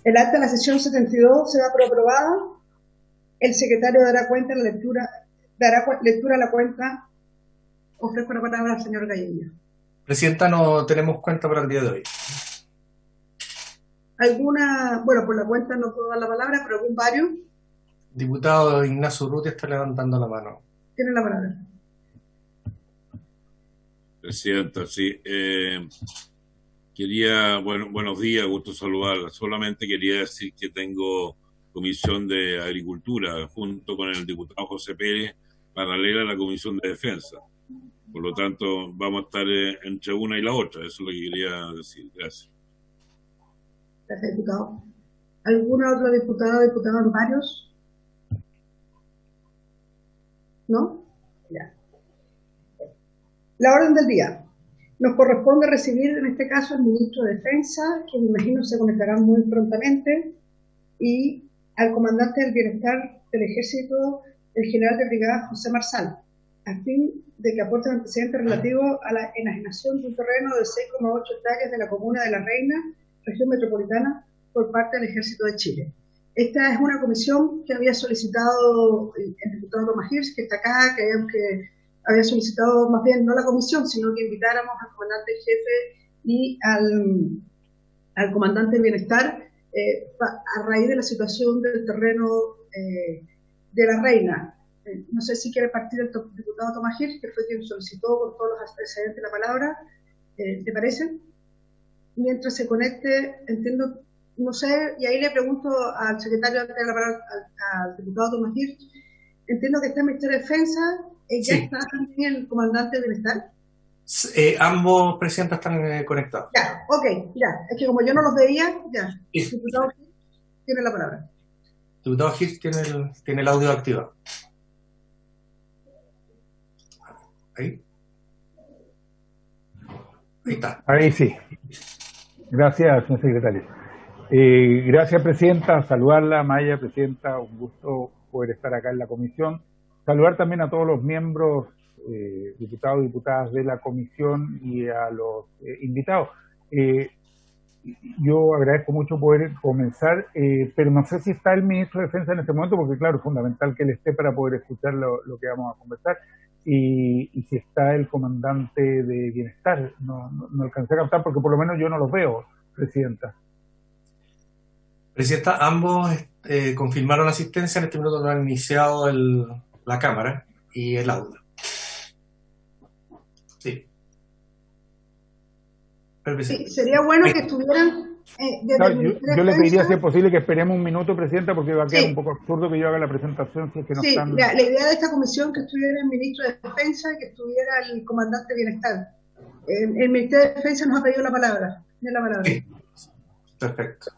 El acta de la sesión 72 se da por aprobada. El secretario dará lectura a la cuenta. Ofrezco la palabra al señor Galleguillo. Presidenta, no tenemos cuenta para el día de hoy. Por la cuenta no puedo dar la palabra, pero algún varios. Diputado Ignacio Urrutia está levantando la mano. Tiene la palabra. Presidenta, sí. Buenos días, gusto saludarla. Solamente quería decir que tengo Comisión de Agricultura junto con el diputado José Pérez, paralela a la Comisión de Defensa. Por lo tanto, vamos a estar entre una y la otra. Eso es lo que quería decir. Gracias. Gracias, diputado. ¿Alguna otra diputada o diputado en varios? ¿No? Ya. La orden del día. Nos corresponde recibir, en este caso, al ministro de Defensa, que me imagino se conectará muy prontamente, y al comandante del Bienestar del Ejército, el general de brigada José Marsal, a fin de que aporten antecedentes relativos a la enajenación de un terreno de 6,8 hectáreas de la comuna de La Reina, región metropolitana, por parte del Ejército de Chile. Esta es una comisión que había solicitado el diputado Tomás Hirsch, que está acá, que había solicitado más bien no la comisión, sino que invitáramos al comandante jefe y al comandante del Bienestar a raíz de la situación del terreno de La Reina. No sé si quiere partir el diputado Tomás Hirsch, que fue quien solicitó con todos los antecedentes la palabra. ¿Te parece? Mientras se conecte, entiendo, no sé, y ahí le pregunto al secretario de la palabra, al diputado Tomás Hirsch, entiendo que está el Ministerio de Defensa, ¿ya Sí. está también el comandante del Bienestar? Ambos presidentes están conectados. Ya, ok, ya, es que como yo no los veía, ya, Sí. el diputado tiene la palabra. El diputado Hirsch tiene el audio activado. Ahí. Ahí está. Ahí sí. Gracias, señor secretario. Gracias, presidenta. Saludarla, Maya, presidenta. Un gusto poder estar acá en la comisión. Saludar también a todos los miembros, diputados y diputadas de la comisión y a los invitados. Yo agradezco mucho poder comenzar, pero no sé si está el ministro de Defensa en este momento, porque claro, es fundamental que él esté para poder escuchar lo que vamos a conversar. Y si está el comandante de Bienestar, no alcancé a captar porque por lo menos yo no los veo, presidenta. Presidenta, ambos confirmaron la asistencia. En este minuto no han iniciado la cámara y el audio. Sí. Sí, sería bueno que estuvieran yo le pediría, si es posible, que esperemos un minuto, presidenta, porque va a quedar un poco absurdo que yo haga la presentación si es que no están... La idea de esta comisión que estuviera el ministro de Defensa y que estuviera el comandante de Bienestar. El Ministerio de Defensa nos ha pedido la palabra. Tiene la palabra. Sí. Perfecto.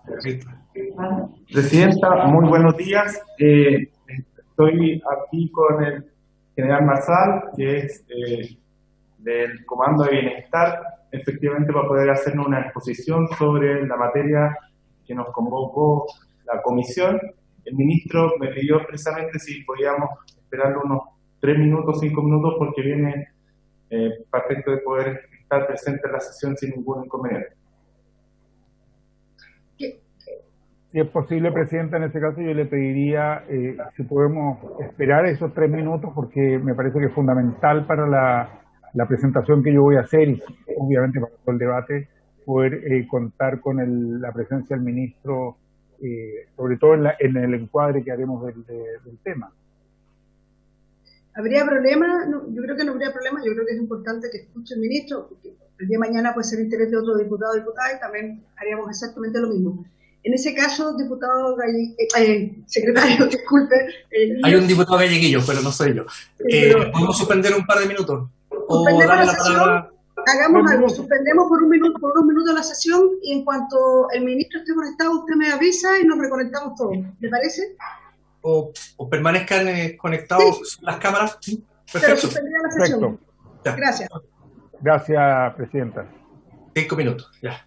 Presidenta, muy buenos días. Estoy aquí con el general Marsal, que es del Comando de Bienestar, efectivamente para poder hacernos una exposición sobre la materia que nos convocó la comisión. El ministro me pidió expresamente si podíamos esperar unos 3 minutos, 5 minutos, porque viene perfecto de poder estar presente en la sesión sin ningún inconveniente. Si es posible, presidenta, en este caso yo le pediría si podemos esperar esos 3 minutos, porque me parece que es fundamental para la presentación que yo voy a hacer y obviamente para todo el debate, poder contar con la presencia del ministro, sobre todo en el encuadre que haremos del tema. ¿Habría problema? No, yo creo que no habría problema. Yo creo que es importante que escuche el ministro, porque el día de mañana puede ser interés de otro diputado o diputada y también haríamos exactamente lo mismo. En ese caso, secretario, disculpe. Hay un diputado galleguillo, pero no soy yo. ¿Podemos suspender un par de minutos? Suspendemos la sesión, hagamos algo, suspendemos por unos minutos la sesión y en cuanto el ministro esté conectado, usted me avisa y nos reconectamos todos. ¿Le parece? O permanezcan conectados las cámaras. Perfecto. Pero suspendida la sesión. Perfecto. Gracias. Gracias, presidenta. 5 minutos, ya.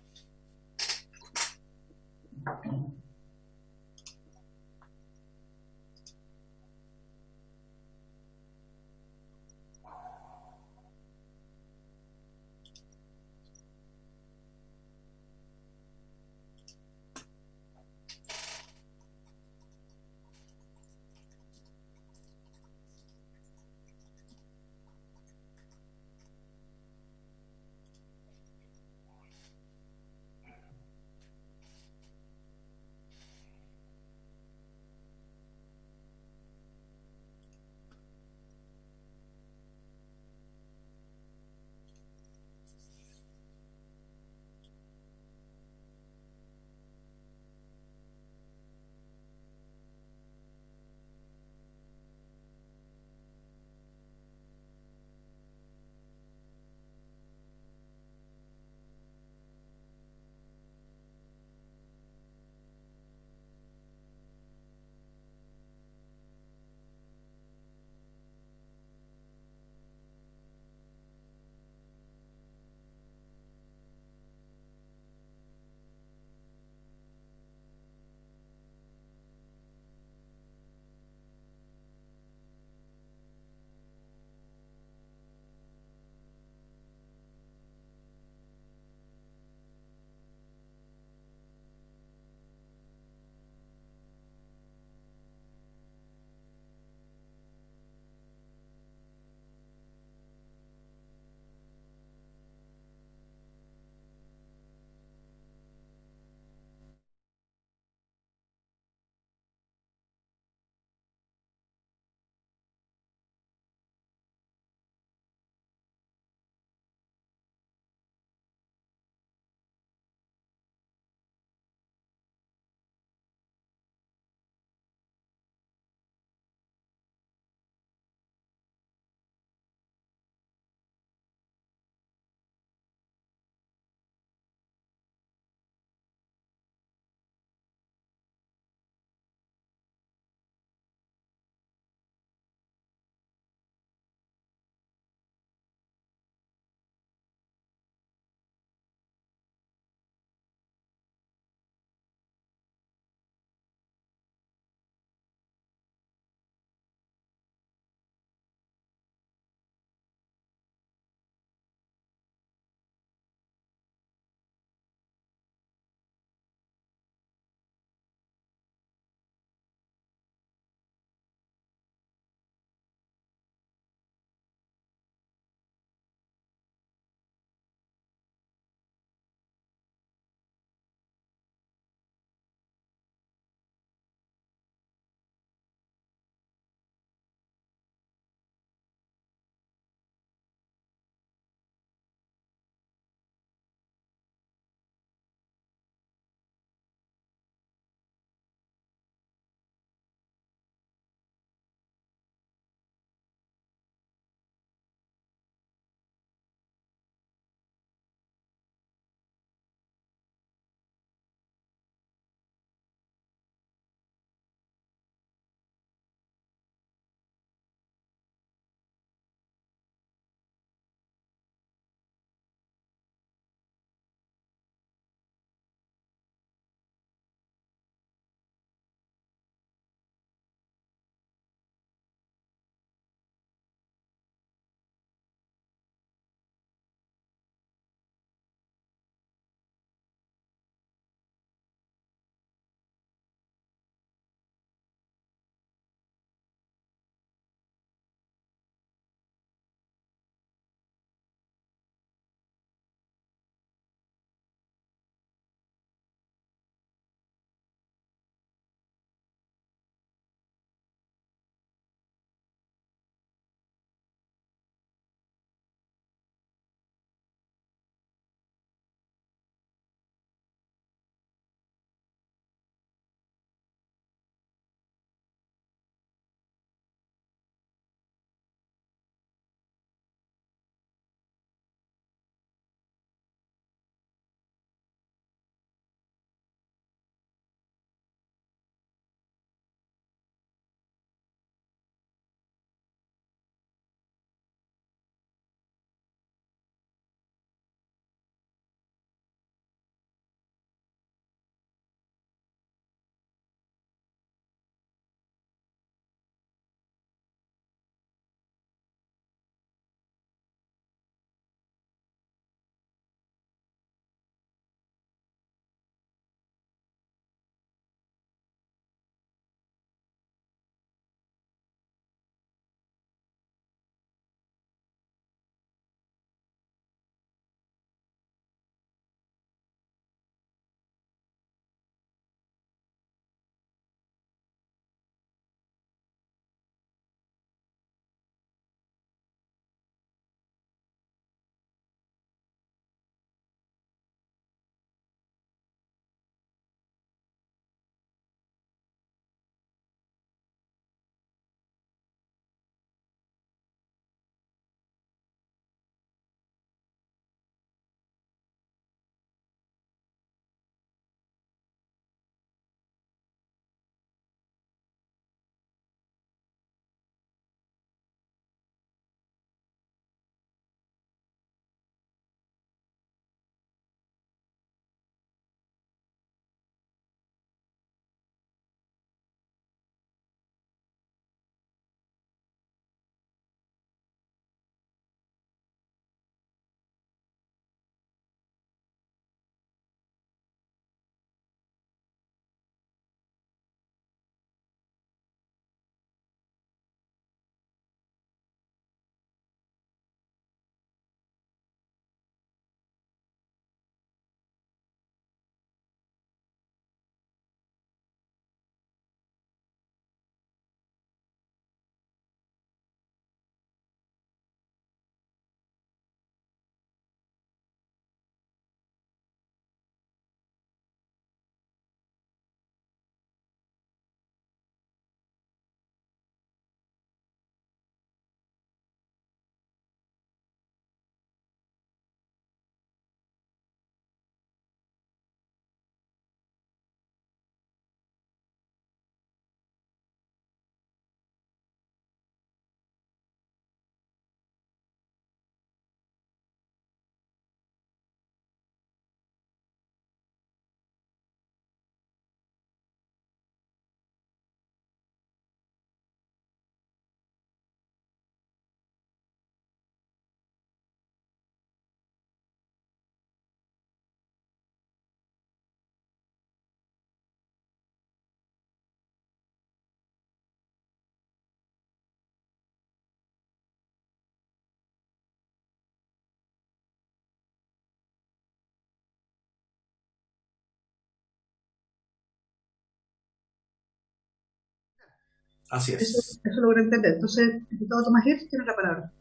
Así es. Eso logré entender. Entonces, diputado Tomás Hirsch tiene la palabra.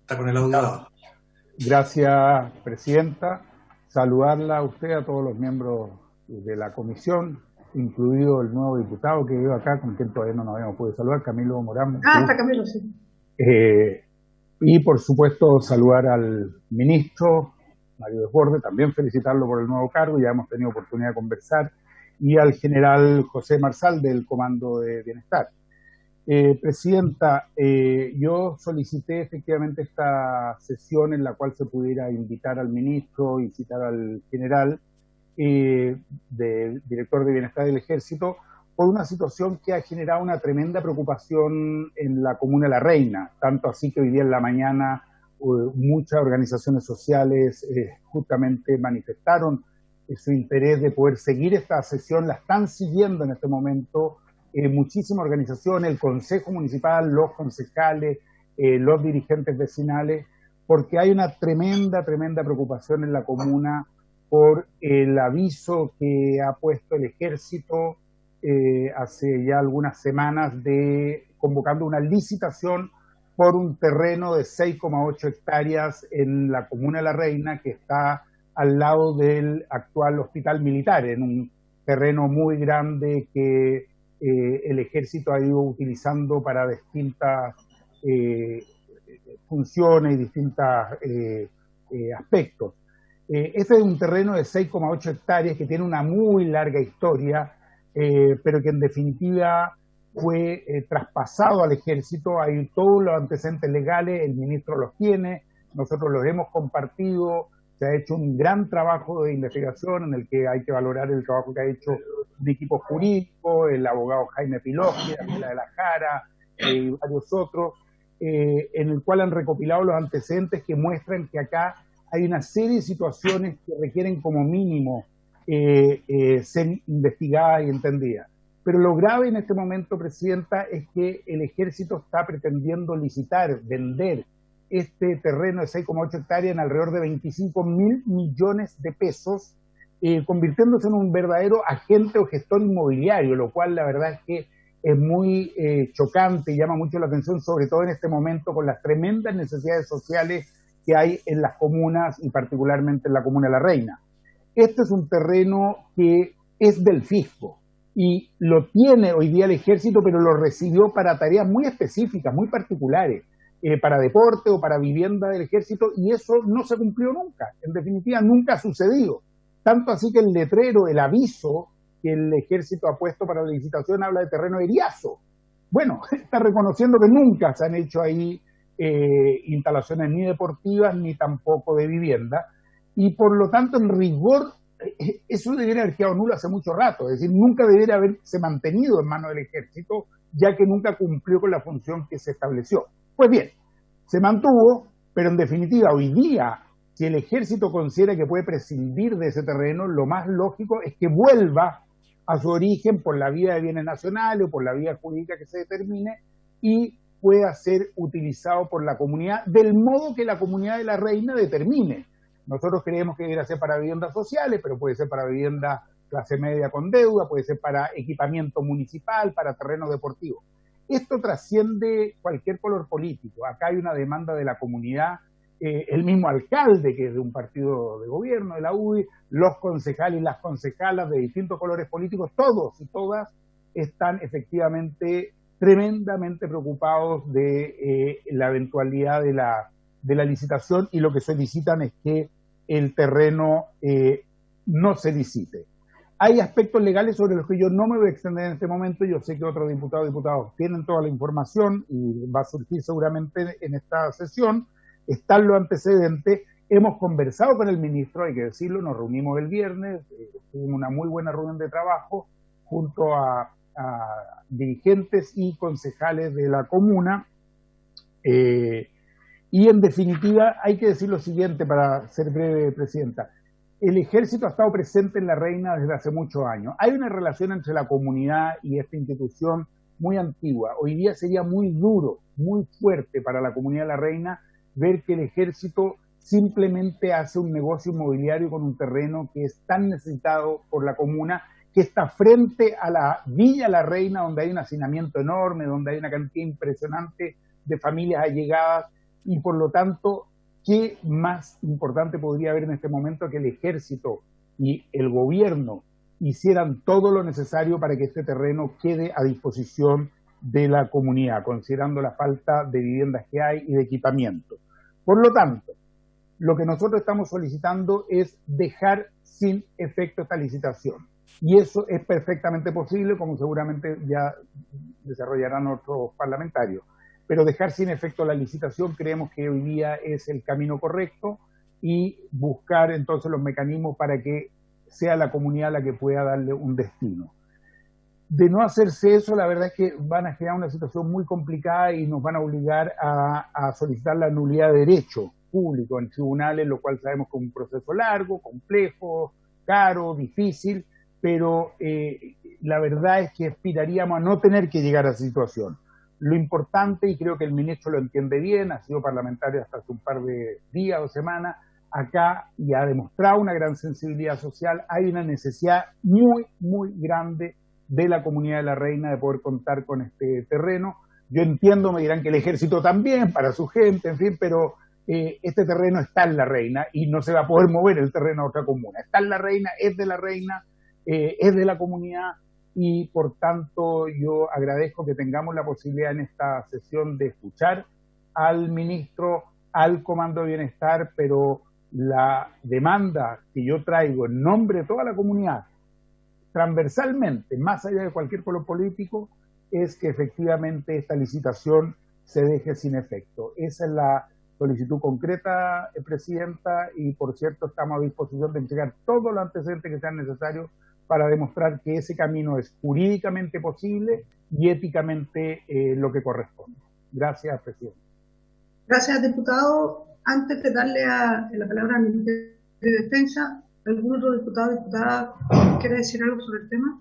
Está con el audio dado. Gracias, presidenta. Saludarla a usted, a todos los miembros de la comisión, incluido el nuevo diputado que vive acá, con quien todavía no nos habíamos podido saludar, Camilo Morán. Está Camilo, sí. Y por supuesto saludar al ministro Mario Desbordes, también felicitarlo por el nuevo cargo, ya hemos tenido oportunidad de conversar, y al general José Marsal del Comando de Bienestar. Presidenta, yo solicité efectivamente esta sesión en la cual se pudiera invitar al ministro y citar al general, director de Bienestar del Ejército, por una situación que ha generado una tremenda preocupación en la comuna de La Reina, tanto así que hoy día en la mañana muchas organizaciones sociales justamente manifestaron su interés de poder seguir esta sesión, la están siguiendo en este momento muchísimas organizaciones, el Consejo Municipal, los concejales, los dirigentes vecinales, porque hay una tremenda preocupación en la comuna por el aviso que ha puesto el Ejército hace ya algunas semanas de convocando una licitación por un terreno de 6,8 hectáreas en la comuna de La Reina, que está al lado del actual hospital militar, en un terreno muy grande que el Ejército ha ido utilizando para distintas funciones y distintos aspectos. Este es un terreno de 6,8 hectáreas que tiene una muy larga historia, pero que en definitiva fue traspasado al Ejército. Hay todos los antecedentes legales, el ministro los tiene, nosotros los hemos compartido, se ha hecho un gran trabajo de investigación en el que hay que valorar el trabajo que ha hecho un equipo jurídico, el abogado Jaime Pilogia, Daniela de la Jara y varios otros, en el cual han recopilado los antecedentes que muestran que acá hay una serie de situaciones que requieren como mínimo ser investigadas y entendidas. Pero lo grave en este momento, presidenta, es que el Ejército está pretendiendo licitar, vender este terreno de 6,8 hectáreas en alrededor de 25.000 millones de pesos, convirtiéndose en un verdadero agente o gestor inmobiliario, lo cual la verdad es que es muy chocante y llama mucho la atención, sobre todo en este momento con las tremendas necesidades sociales que hay en las comunas y particularmente en la comuna de La Reina. Este es un terreno que es del fisco y lo tiene hoy día el Ejército, pero lo recibió para tareas muy específicas, muy particulares, para deporte o para vivienda del Ejército, y eso no se cumplió nunca, en definitiva nunca ha sucedido. Tanto así que el letrero, el aviso que el Ejército ha puesto para la licitación habla de terreno de Iriazo. Bueno, está reconociendo que nunca se han hecho ahí instalaciones ni deportivas ni tampoco de vivienda, y por lo tanto en rigor eso debería haber quedado nulo hace mucho rato, es decir, nunca debería haberse mantenido en manos del Ejército, ya que nunca cumplió con la función que se estableció. Pues bien, se mantuvo, pero en definitiva hoy día, si el Ejército considera que puede prescindir de ese terreno, lo más lógico es que vuelva a su origen por la vía de bienes nacionales o por la vía jurídica que se determine y pueda ser utilizado por la comunidad del modo que la comunidad de La Reina determine. Nosotros creemos que debería ser para viviendas sociales, pero puede ser para vivienda clase media con deuda, puede ser para equipamiento municipal, para terreno deportivo. Esto trasciende cualquier color político. Acá hay una demanda de la comunidad, el mismo alcalde, que es de un partido de gobierno, de la UDI, los concejales y las concejalas de distintos colores políticos, todos y todas están efectivamente tremendamente preocupados de la eventualidad de la licitación, y lo que solicitan es que el terreno no se licite. Hay aspectos legales sobre los que yo no me voy a extender en este momento. Yo sé que otros diputados tienen toda la información y va a surgir seguramente en esta sesión. Están los antecedentes. Hemos conversado con el ministro, hay que decirlo, nos reunimos el viernes, tuvimos una muy buena reunión de trabajo junto a dirigentes y concejales de la comuna. Y en definitiva hay que decir lo siguiente para ser breve, presidenta. El Ejército ha estado presente en La Reina desde hace muchos años. Hay una relación entre la comunidad y esta institución muy antigua. Hoy día sería muy duro, muy fuerte para la comunidad de La Reina ver que el Ejército simplemente hace un negocio inmobiliario con un terreno que es tan necesitado por la comuna, que está frente a la Villa La Reina, donde hay un hacinamiento enorme, donde hay una cantidad impresionante de familias allegadas, y por lo tanto, ¿qué más importante podría haber en este momento que el ejército y el gobierno hicieran todo lo necesario para que este terreno quede a disposición de la comunidad, considerando la falta de viviendas que hay y de equipamiento? Por lo tanto, lo que nosotros estamos solicitando es dejar sin efecto esta licitación. Y eso es perfectamente posible, como seguramente ya desarrollarán otros parlamentarios. Pero dejar sin efecto la licitación creemos que hoy día es el camino correcto, y buscar entonces los mecanismos para que sea la comunidad la que pueda darle un destino. De no hacerse eso, la verdad es que van a crear una situación muy complicada y nos van a obligar a solicitar la nulidad de derecho público en tribunales, lo cual sabemos que es un proceso largo, complejo, caro, difícil, pero la verdad es que aspiraríamos a no tener que llegar a esa situación. Lo importante, y creo que el ministro lo entiende bien, ha sido parlamentario hasta hace un par de días o semanas acá y ha demostrado una gran sensibilidad social. Hay una necesidad muy, muy grande de la comunidad de La Reina de poder contar con este terreno. Yo entiendo, me dirán que el ejército también, para su gente, en fin, pero este terreno está en La Reina y no se va a poder mover el terreno a otra comuna. Está en La Reina, es de La Reina, es de la comunidad, y por tanto yo agradezco que tengamos la posibilidad en esta sesión de escuchar al ministro, al Comando de Bienestar, pero la demanda que yo traigo en nombre de toda la comunidad, transversalmente, más allá de cualquier color político, es que efectivamente esta licitación se deje sin efecto. Esa es la solicitud concreta, Presidenta, y por cierto estamos a disposición de entregar todos los antecedentes que sean necesarios para demostrar que ese camino es jurídicamente posible y éticamente lo que corresponde. Gracias, Presidente. Gracias, diputado. Antes de darle la palabra al Ministerio de Defensa, ¿algún otro diputado o diputada quiere decir algo sobre el tema?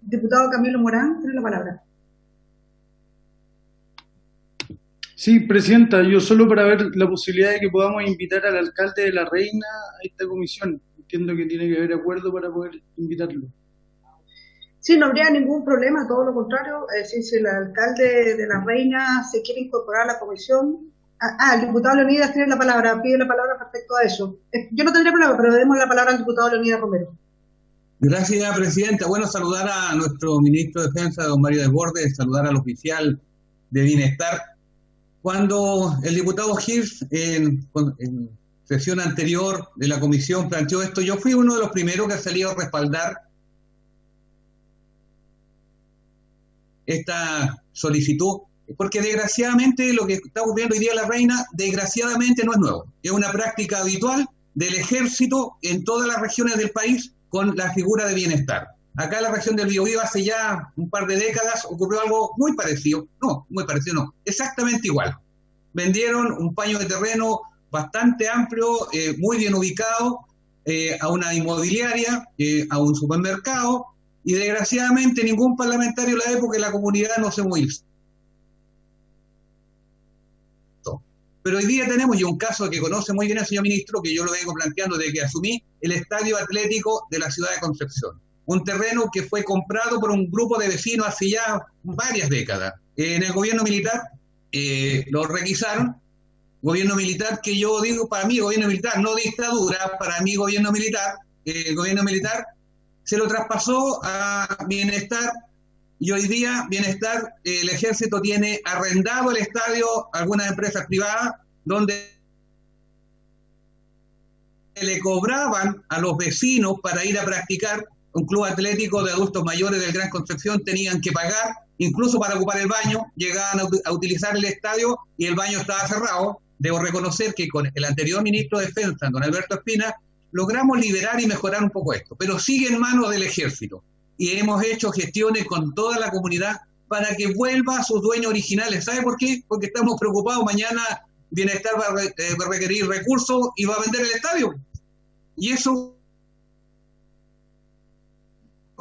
Diputado Camilo Morán, tiene la palabra. Sí, Presidenta, yo solo para ver la posibilidad de que podamos invitar al alcalde de La Reina a esta comisión. Entiendo que tiene que haber acuerdo para poder invitarlo. Sí, no habría ningún problema, todo lo contrario. Si el alcalde de La Reina se quiere incorporar a la comisión. El diputado Leonidas tiene la palabra, pide la palabra respecto a eso. Yo no tendría problema, pero demos la palabra al diputado Leonidas Romero. Gracias, Presidenta. Bueno, saludar a nuestro ministro de Defensa, don Mario Desbordes, saludar al oficial de Bienestar. Cuando el diputado Hirsch, en sesión anterior de la comisión, planteó esto, yo fui uno de los primeros que salí a respaldar esta solicitud, porque desgraciadamente lo que está ocurriendo hoy día en La Reina, desgraciadamente no es nuevo. Es una práctica habitual del ejército en todas las regiones del país con la figura de Bienestar. Acá en la región del Biobío hace ya un par de décadas ocurrió algo muy parecido, exactamente igual. Vendieron un paño de terreno bastante amplio, muy bien ubicado, a una inmobiliaria, a un supermercado, y desgraciadamente ningún parlamentario de la época de la comunidad no se movilizó. Pero hoy día tenemos ya un caso que conoce muy bien el señor ministro, que yo lo vengo planteando desde que asumí, el Estadio Atlético de la ciudad de Concepción. Un terreno que fue comprado por un grupo de vecinos hace ya varias décadas. En el gobierno militar lo requisaron. Gobierno militar que yo digo, para mí gobierno militar, no dictadura, para mí gobierno militar. El gobierno militar se lo traspasó a Bienestar, y hoy día Bienestar, el ejército tiene arrendado el estadio a algunas empresas privadas, donde le cobraban a los vecinos para ir a practicar. Un club atlético de adultos mayores del Gran Concepción tenían que pagar, incluso para ocupar el baño, llegaban a utilizar el estadio y el baño estaba cerrado. Debo reconocer que con el anterior ministro de Defensa, don Alberto Espina, logramos liberar y mejorar un poco esto, pero sigue en manos del ejército. Y hemos hecho gestiones con toda la comunidad para que vuelva a sus dueños originales. ¿Sabe por qué? Porque estamos preocupados. Mañana Bienestar va a requerir recursos y va a vender el estadio. Y eso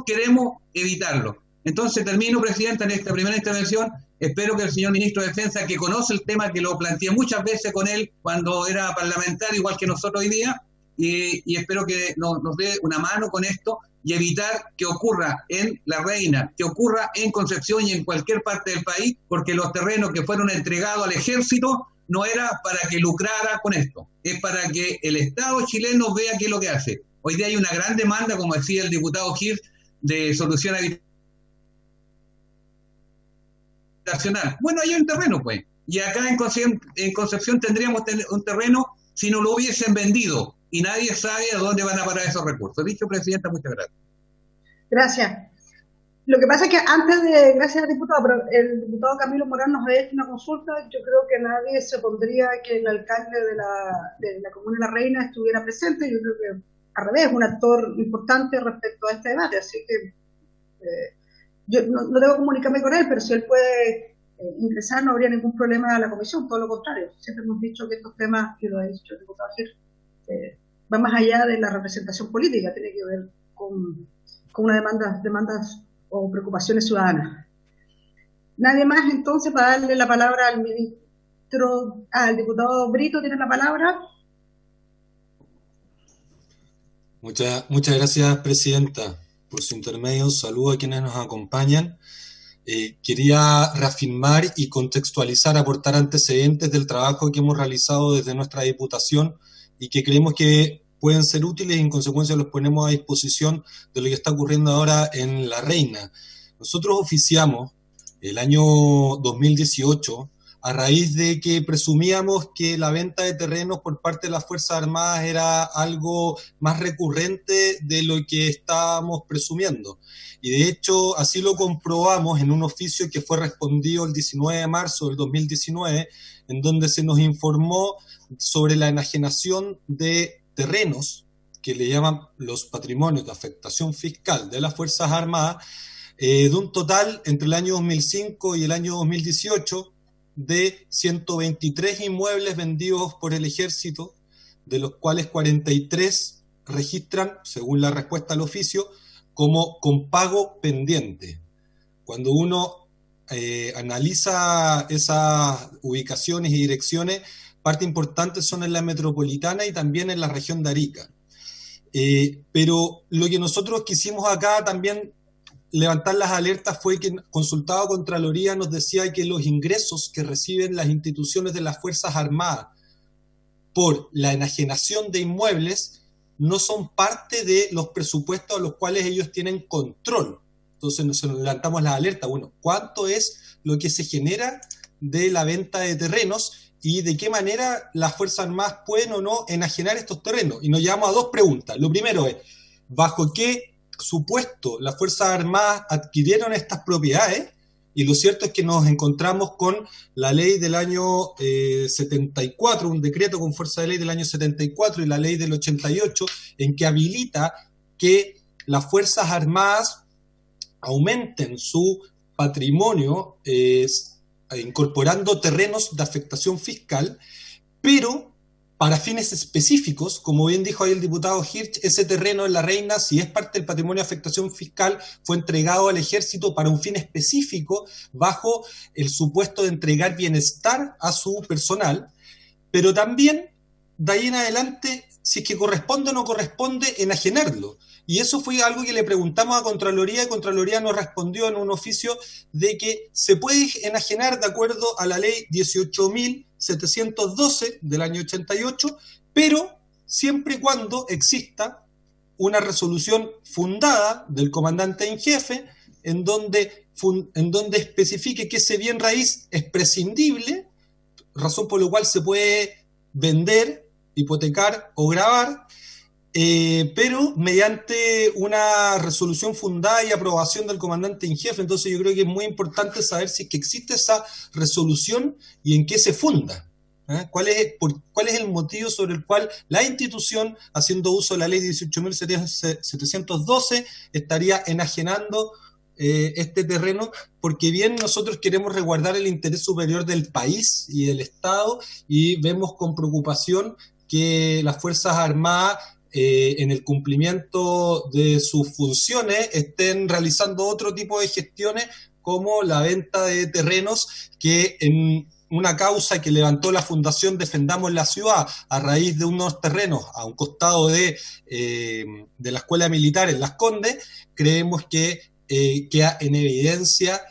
queremos evitarlo. Entonces termino, Presidenta, en esta primera intervención. Espero que el señor ministro de Defensa, que conoce el tema, que lo planteé muchas veces con él cuando era parlamentario, igual que nosotros hoy día, y espero que nos dé una mano con esto y evitar que ocurra en La Reina, que ocurra en Concepción y en cualquier parte del país, porque los terrenos que fueron entregados al ejército no era para que lucrara con esto, es para que el Estado chileno vea qué es lo que hace. Hoy día hay una gran demanda, como decía el diputado Gil, de solución habitacional. Bueno, hay un terreno, pues. Y acá en Concepción tendríamos un terreno si no lo hubiesen vendido. Y nadie sabe a dónde van a parar esos recursos. Dicho, Presidenta, muchas gracias. Gracias. Lo que pasa es que gracias diputado, pero el diputado Camilo Morán nos había hecho una consulta. Yo creo que nadie se opondría que el alcalde de la comuna de La Reina estuviera presente. Yo creo que al revés, es un actor importante respecto a este debate. Así que yo no debo comunicarme con él, pero si él puede ingresar no habría ningún problema a la comisión, todo lo contrario. Siempre hemos dicho que estos temas, y lo ha dicho el diputado Gil, va más allá de la representación política, tiene que ver con una demandas o preocupaciones ciudadanas. Nadie más entonces para darle la palabra al ministro, al diputado Brito tiene la palabra. Muchas gracias, Presidenta, por su intermedio. Saludo a quienes nos acompañan. Quería reafirmar y contextualizar, aportar antecedentes del trabajo que hemos realizado desde nuestra Diputación y que creemos que pueden ser útiles y en consecuencia los ponemos a disposición de lo que está ocurriendo ahora en La Reina. Nosotros oficiamos el año 2018 a raíz de que presumíamos que la venta de terrenos por parte de las Fuerzas Armadas era algo más recurrente de lo que estábamos presumiendo. Y de hecho así lo comprobamos en un oficio que fue respondido el 19 de marzo del 2019, en donde se nos informó sobre la enajenación de terrenos, que le llaman los patrimonios de afectación fiscal de las Fuerzas Armadas, de un total entre el año 2005 y el año 2018 de 123 inmuebles vendidos por el Ejército, de los cuales 43 registran, según la respuesta al oficio, como con pago pendiente. Cuando uno analiza esas ubicaciones y direcciones, parte importante son en la metropolitana y también en la región de Arica. Pero lo que nosotros quisimos acá también levantar las alertas fue que consultado Contraloría nos decía que los ingresos que reciben las instituciones de las Fuerzas Armadas por la enajenación de inmuebles no son parte de los presupuestos a los cuales ellos tienen control. Entonces nos levantamos la alerta, bueno, ¿cuánto es lo que se genera de la venta de terrenos y de qué manera las Fuerzas Armadas pueden o no enajenar estos terrenos? Y nos llevamos a dos preguntas. Lo primero es, ¿bajo qué supuesto las Fuerzas Armadas adquirieron estas propiedades? Y lo cierto es que nos encontramos con la ley del año 74, un decreto con fuerza de ley del año 74 y la ley del 88, en que habilita que las Fuerzas Armadas aumenten su patrimonio incorporando terrenos de afectación fiscal, pero para fines específicos, como bien dijo ahí el diputado Hirsch, ese terreno en La Reina, si es parte del patrimonio de afectación fiscal, fue entregado al Ejército para un fin específico, bajo el supuesto de entregar bienestar a su personal, pero también, de ahí en adelante, si es que corresponde o no corresponde, enajenarlo. Y eso fue algo que le preguntamos a Contraloría, y Contraloría nos respondió en un oficio de que se puede enajenar de acuerdo a la ley 18.712 del año 88, pero siempre y cuando exista una resolución fundada del comandante en jefe en donde especifique que ese bien raíz es prescindible, razón por la cual se puede vender, hipotecar o gravar, pero mediante una resolución fundada y aprobación del comandante en jefe. Entonces yo creo que es muy importante saber si es que existe esa resolución y en qué se funda. ¿Cuál es el motivo sobre el cual la institución, haciendo uso de la ley 18.712, estaría enajenando este terreno? Porque bien nosotros queremos resguardar el interés superior del país y del Estado, y vemos con preocupación que las Fuerzas Armadas en el cumplimiento de sus funciones estén realizando otro tipo de gestiones como la venta de terrenos que en una causa que levantó la Fundación Defendamos la Ciudad a raíz de unos terrenos a un costado de la Escuela Militar en Las Condes, creemos que queda en evidencia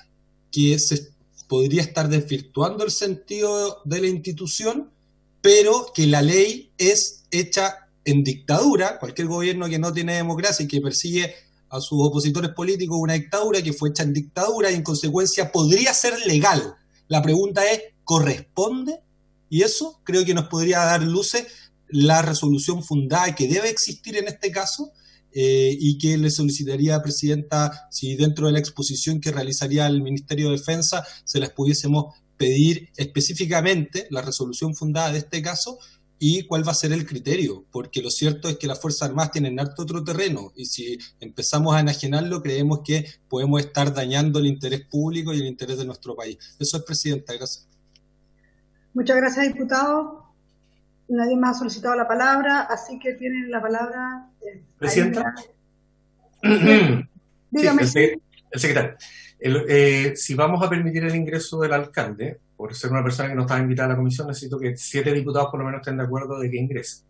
que se podría estar desvirtuando el sentido de la institución, pero que la ley es hecha en dictadura. Cualquier gobierno que no tiene democracia y que persigue a sus opositores políticos, una dictadura que fue hecha en dictadura y en consecuencia podría ser legal. La pregunta es, ¿corresponde? Y eso creo que nos podría dar luces la resolución fundada que debe existir en este caso, y que le solicitaría a Presidenta si dentro de la exposición que realizaría el Ministerio de Defensa se les pudiésemos pedir específicamente la resolución fundada de este caso y cuál va a ser el criterio, porque lo cierto es que las Fuerzas Armadas tienen harto otro terreno y si empezamos a enajenarlo creemos que podemos estar dañando el interés público y el interés de nuestro país. Eso es, Presidenta. Gracias. Muchas gracias, diputado. Nadie más ha solicitado la palabra, así que tienen la palabra. Presidenta. Dígame. Sí, el secretario. Si vamos a permitir el ingreso del alcalde, por ser una persona que no estaba invitada a la comisión, necesito que 7 diputados por lo menos estén de acuerdo de que ingrese.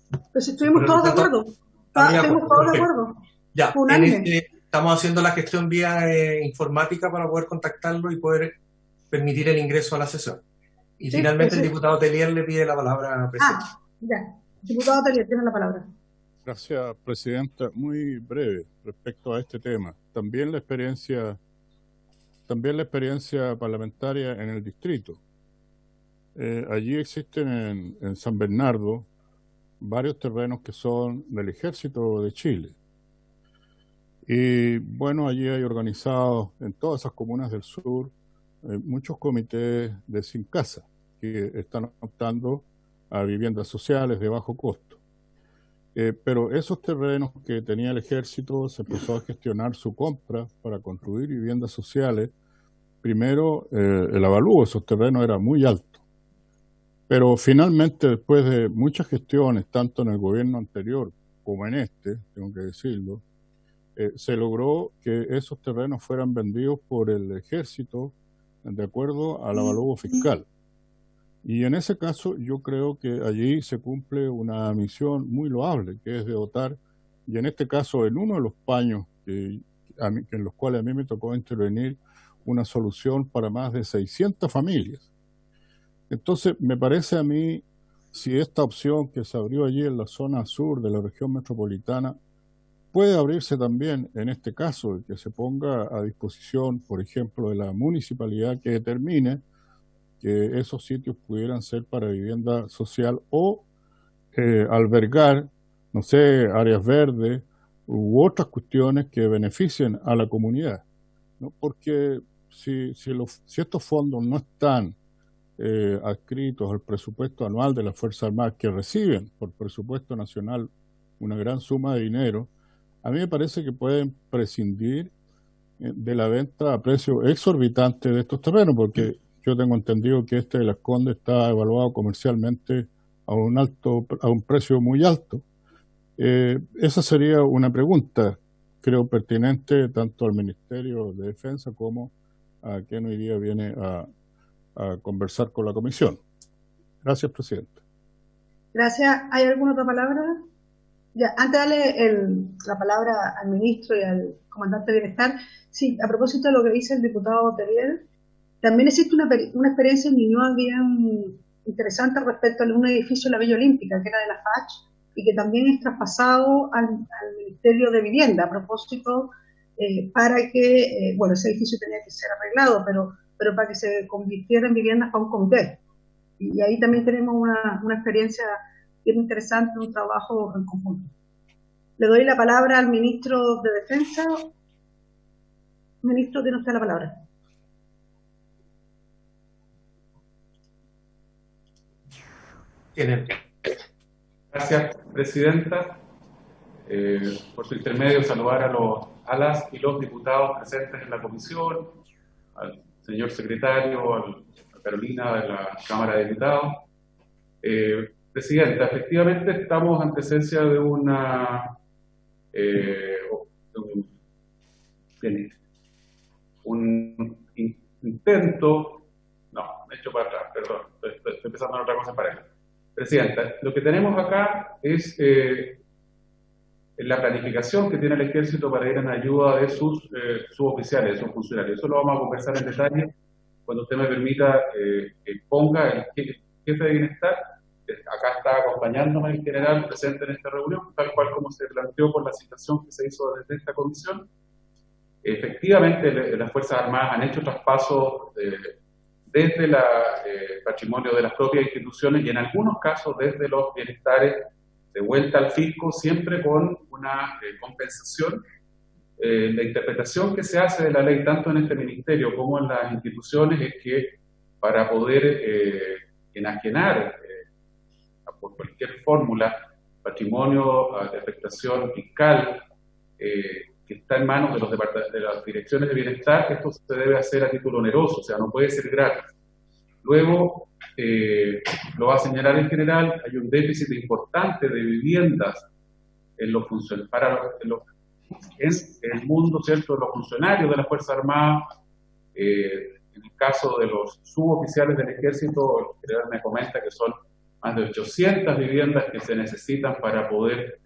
Pero si estuvimos todos de acuerdo. Estuvimos todos de acuerdo. Ya, estamos haciendo la gestión vía informática para poder contactarlo y poder permitir el ingreso a la sesión. Y sí, finalmente el diputado Telier le pide la palabra, presidente. Ya. Diputado Telier, tiene la palabra. Gracias, presidenta. Muy breve respecto a este tema. También la experiencia parlamentaria en el distrito. Allí existen en San Bernardo varios terrenos que son del Ejército de Chile. Y bueno, allí hay organizados en todas esas comunas del sur muchos comités de sin casa que están optando a viviendas sociales de bajo costo. Pero esos terrenos que tenía el ejército se empezó a gestionar su compra para construir viviendas sociales. Primero, el avalúo de esos terrenos era muy alto. Pero finalmente, después de muchas gestiones, tanto en el gobierno anterior como en este, tengo que decirlo, se logró que esos terrenos fueran vendidos por el ejército de acuerdo al avalúo fiscal. Y en ese caso yo creo que allí se cumple una misión muy loable, que es de dotar, y en este caso en uno de los paños en los cuales a mí me tocó intervenir, una solución para más de 600 familias. Entonces me parece a mí, si esta opción que se abrió allí en la zona sur de la región metropolitana, puede abrirse también en este caso, que se ponga a disposición, por ejemplo, de la municipalidad que determine que esos sitios pudieran ser para vivienda social o albergar, no sé, áreas verdes u otras cuestiones que beneficien a la comunidad, ¿no? Porque si estos fondos no están adscritos al presupuesto anual de las Fuerzas Armadas, que reciben por presupuesto nacional una gran suma de dinero, a mí me parece que pueden prescindir de la venta a precio exorbitante de estos terrenos, porque yo tengo entendido que este de Las Condes está evaluado comercialmente a un precio muy alto. Esa sería una pregunta, creo, pertinente tanto al Ministerio de Defensa como a quien hoy día viene a conversar con la comisión. Gracias, presidente. Gracias. ¿Hay alguna otra palabra? Ya, antes de darle la palabra al ministro y al comandante de Bienestar, sí, a propósito de lo que dice el diputado Telier, también existe una experiencia en Ñuñoa bien interesante respecto a un edificio de la Villa Olímpica, que era de la FACH, y que también es traspasado al Ministerio de Vivienda, a propósito, para que, bueno, ese edificio tenía que ser arreglado, pero para que se convirtiera en viviendas para un comité. Y ahí también tenemos una experiencia bien interesante, un trabajo en conjunto. Le doy la palabra al ministro de Defensa. Ministro, tiene usted la palabra. Gracias, presidenta. Por su intermedio, saludar a las y los diputados presentes en la comisión, al señor secretario, a Carolina de la Cámara de Diputados. Presidenta, efectivamente estamos ante esencia de un intento, no, me echo para atrás, perdón, estoy empezando en otra cosa para ella. Presidenta, lo que tenemos acá es la planificación que tiene el Ejército para ir en ayuda de sus suboficiales, de sus funcionarios. Eso lo vamos a conversar en detalle cuando usted me permita que ponga el jefe de bienestar. Acá está acompañándome el general presente en esta reunión, tal cual como se planteó por la citación que se hizo desde esta comisión. Efectivamente, las Fuerzas Armadas han hecho traspasos desde el patrimonio de las propias instituciones y en algunos casos desde los bienestares de vuelta al fisco, siempre con una compensación. La interpretación que se hace de la ley, tanto en este ministerio como en las instituciones, es que para poder enajenar por cualquier fórmula patrimonio de afectación fiscal que está en manos de las direcciones de bienestar, esto se debe hacer a título oneroso, o sea, no puede ser gratis. Luego, lo va a señalar el general, hay un déficit importante de viviendas en los en el mundo, ¿cierto?, de los funcionarios de la Fuerza Armada. En el caso de los suboficiales del Ejército, el general me comenta que son más de 800 viviendas que se necesitan para poder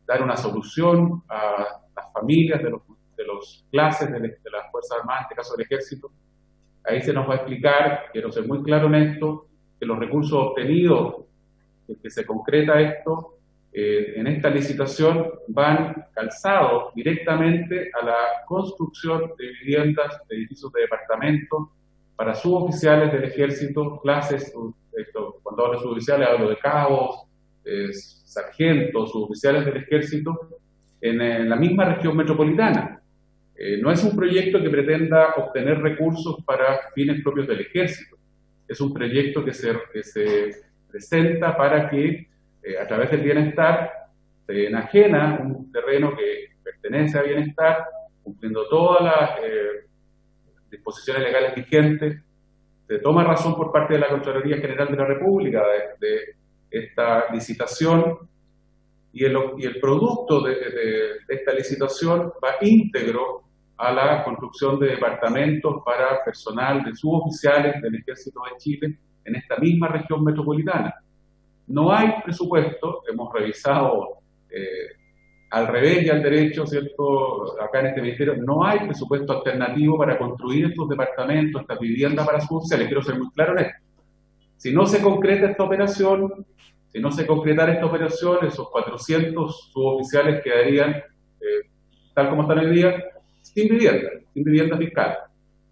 dar una solución a las familias de los clases de las Fuerzas Armadas, en este caso del Ejército. Ahí se nos va a explicar, quiero ser muy claro en esto, que los recursos obtenidos, que se concreta esto, en esta licitación van calzados directamente a la construcción de viviendas, de edificios de departamentos, para suboficiales del Ejército, clases, cuando hablo de suboficiales hablo de cabos, sargentos, suboficiales del Ejército, en la misma región metropolitana. No es un proyecto que pretenda obtener recursos para fines propios del Ejército. Es un proyecto que se presenta para que, a través del bienestar, se enajena un terreno que pertenece a bienestar, cumpliendo todas las disposiciones legales vigentes. Se toma razón por parte de la Contraloría General de la República de esta licitación, y el producto de esta licitación va íntegro a la construcción de departamentos para personal de suboficiales del Ejército de Chile en esta misma región metropolitana. No hay presupuesto, hemos revisado al revés y al derecho, ¿cierto? Acá en este ministerio, no hay presupuesto alternativo para construir estos departamentos, estas viviendas para suboficiales. Quiero ser muy claro en esto. Si no se concreta esta operación, si no se concretara esta operación, esos 400 suboficiales quedarían, tal como están hoy día, sin vivienda fiscal.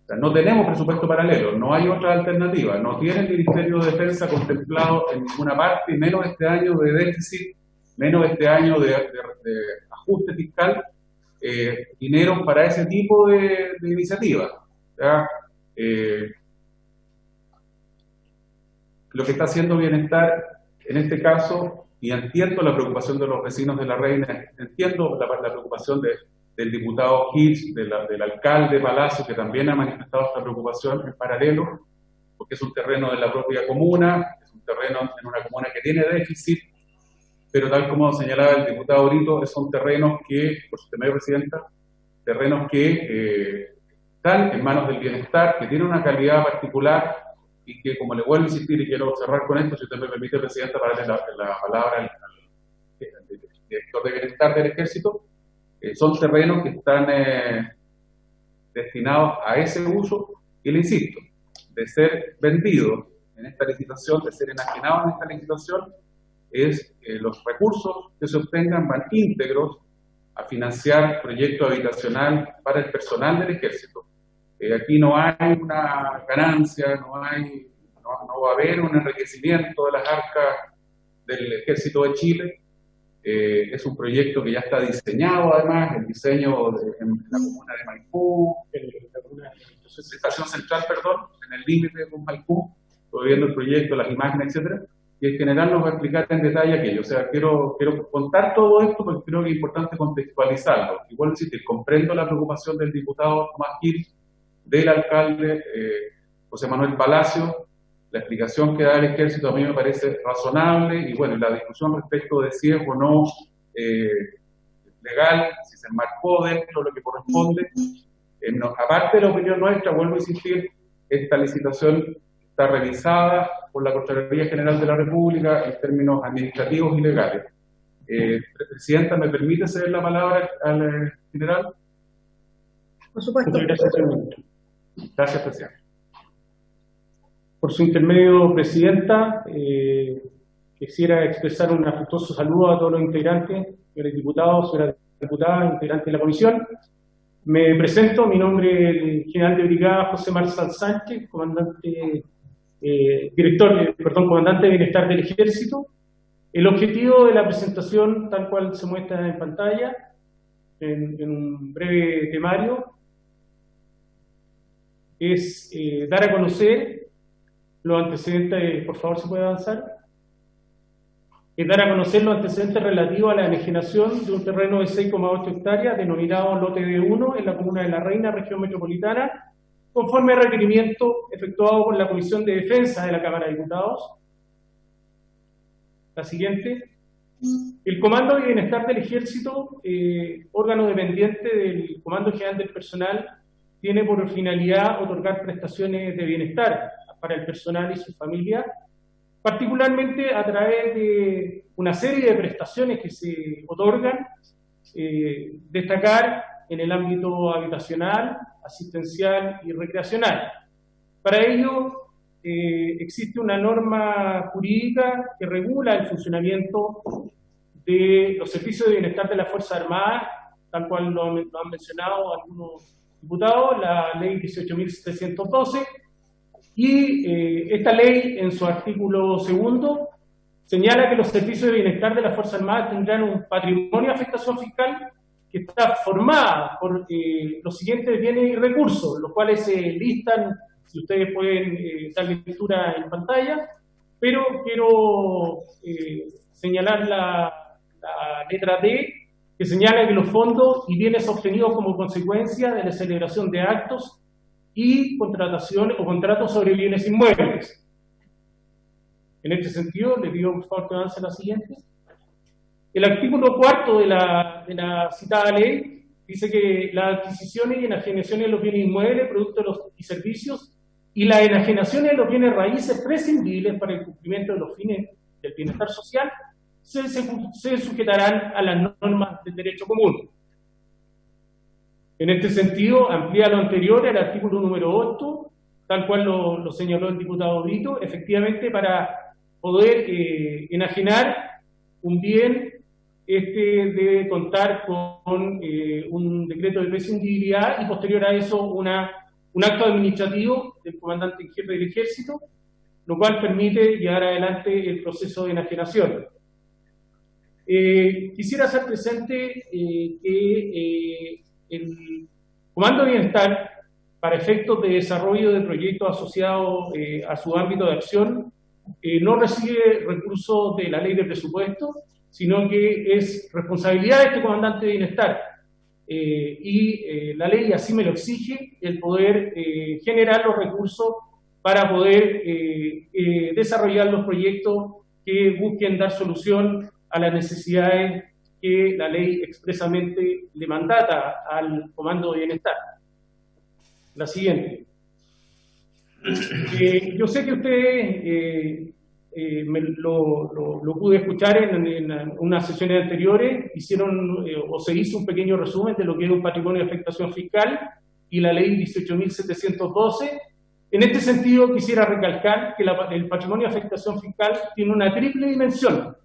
O sea, no tenemos presupuesto paralelo, no hay otra alternativa, no tiene el Ministerio de Defensa contemplado en ninguna parte, y menos este año de déficit, menos este año de ajuste fiscal, dinero para ese tipo de iniciativas. Lo que está haciendo Bienestar en este caso, y entiendo la preocupación de los vecinos de La Reina, entiendo la preocupación del diputado Hitch, del alcalde Palacio, que también ha manifestado esta preocupación en paralelo, porque es un terreno de la propia comuna, es un terreno en una comuna que tiene déficit, pero tal como señalaba el diputado Brito, son terrenos que, por su tema, Presidenta, terrenos que están en manos del bienestar, que tienen una calidad particular y que, como le vuelvo a insistir y quiero cerrar con esto, si usted me permite, Presidenta, para darle la palabra al director de bienestar del Ejército, son terrenos que están destinados a ese uso y, le insisto, de ser vendidos en esta licitación, de ser enajenados en esta licitación, es los recursos que se obtengan van íntegros a financiar proyectos habitacional para el personal del Ejército. Aquí no hay una ganancia, no va a haber un enriquecimiento de las arcas del Ejército de Chile. Es un proyecto que ya está diseñado, además, el diseño en la comuna de Maipú, en la comuna de Estación Central, perdón, en el límite con Maipú, estoy viendo el proyecto, las imágenes, etcétera, y el general nos va a explicar en detalle aquello. O sea, quiero contar todo esto porque creo que es importante contextualizarlo. Igual, sí, comprendo la preocupación del diputado Tomás Gil, del alcalde José Manuel Palacio. La explicación que da el Ejército a mí me parece razonable, y bueno, la discusión respecto de si es o no legal, si se enmarcó dentro de lo que corresponde. Aparte de la opinión nuestra, vuelvo a insistir, esta licitación está revisada por la Contraloría General de la República en términos administrativos y legales. Presidenta, ¿me permite ceder la palabra al general? Por supuesto. Gracias, presidente. Por su intermedio, presidenta, quisiera expresar un afectuoso saludo a todos los integrantes, señores diputados, señoras diputadas, integrantes de la comisión. Me presento, mi nombre es el general de brigada José Marsal Sánchez, comandante de Bienestar del Ejército. El objetivo de la presentación, tal cual se muestra en pantalla, en un breve temario, es dar a conocer los antecedentes, por favor, ¿se puede avanzar? Es dar a conocer los antecedentes relativos a la enajenación de un terreno de 6,8 hectáreas, denominado lote D1, en la comuna de La Reina, región metropolitana, conforme al requerimiento efectuado por la Comisión de Defensa de la Cámara de Diputados. La siguiente. El Comando de Bienestar del Ejército, órgano dependiente del Comando General del Personal, tiene por finalidad otorgar prestaciones de bienestar para el personal y su familia, particularmente a través de una serie de prestaciones que se otorgan, destacar en el ámbito habitacional, asistencial y recreacional. Para ello, existe una norma jurídica que regula el funcionamiento de los servicios de bienestar de las Fuerzas Armadas, tal cual lo han mencionado algunos diputados, la ley 18.712, y esta ley, en su artículo 2, señala que los servicios de bienestar de las Fuerzas Armadas tendrán un patrimonio de afectación fiscal que está formada por los siguientes bienes y recursos, los cuales se listan, si ustedes pueden dar lectura en pantalla, pero quiero señalar la letra D, que señala que los fondos y bienes obtenidos como consecuencia de la celebración de actos y contrataciones o contratos sobre bienes inmuebles. En este sentido, le pido por favor que avance a la siguiente. El artículo 4 de la citada ley dice que las adquisiciones y enajenaciones de los bienes inmuebles, productos y servicios, y las enajenaciones de los bienes raíces prescindibles para el cumplimiento de los fines del bienestar social se sujetarán a las normas del derecho común. En este sentido, amplía lo anterior el artículo número 8, tal cual lo señaló el diputado Brito, efectivamente para poder enajenar un bien, debe contar con un decreto de prescindibilidad y posterior a eso un acto administrativo del comandante en jefe del Ejército, lo cual permite llevar adelante el proceso de enajenación. Quisiera hacer presente que el Comando de Bienestar, para efectos de desarrollo de proyectos asociados a su ámbito de acción, no recibe recursos de la ley de presupuesto, sino que es responsabilidad de este comandante de bienestar. La ley así me lo exige, el poder generar los recursos para poder desarrollar los proyectos que busquen dar solución a las necesidades que la ley expresamente le mandata al Comando de Bienestar. La siguiente. Yo sé que ustedes, lo pude escuchar en unas sesiones anteriores, hicieron o se hizo un pequeño resumen de lo que es un patrimonio de afectación fiscal y la ley 18.712. En este sentido, quisiera recalcar que el patrimonio de afectación fiscal tiene una triple dimensión.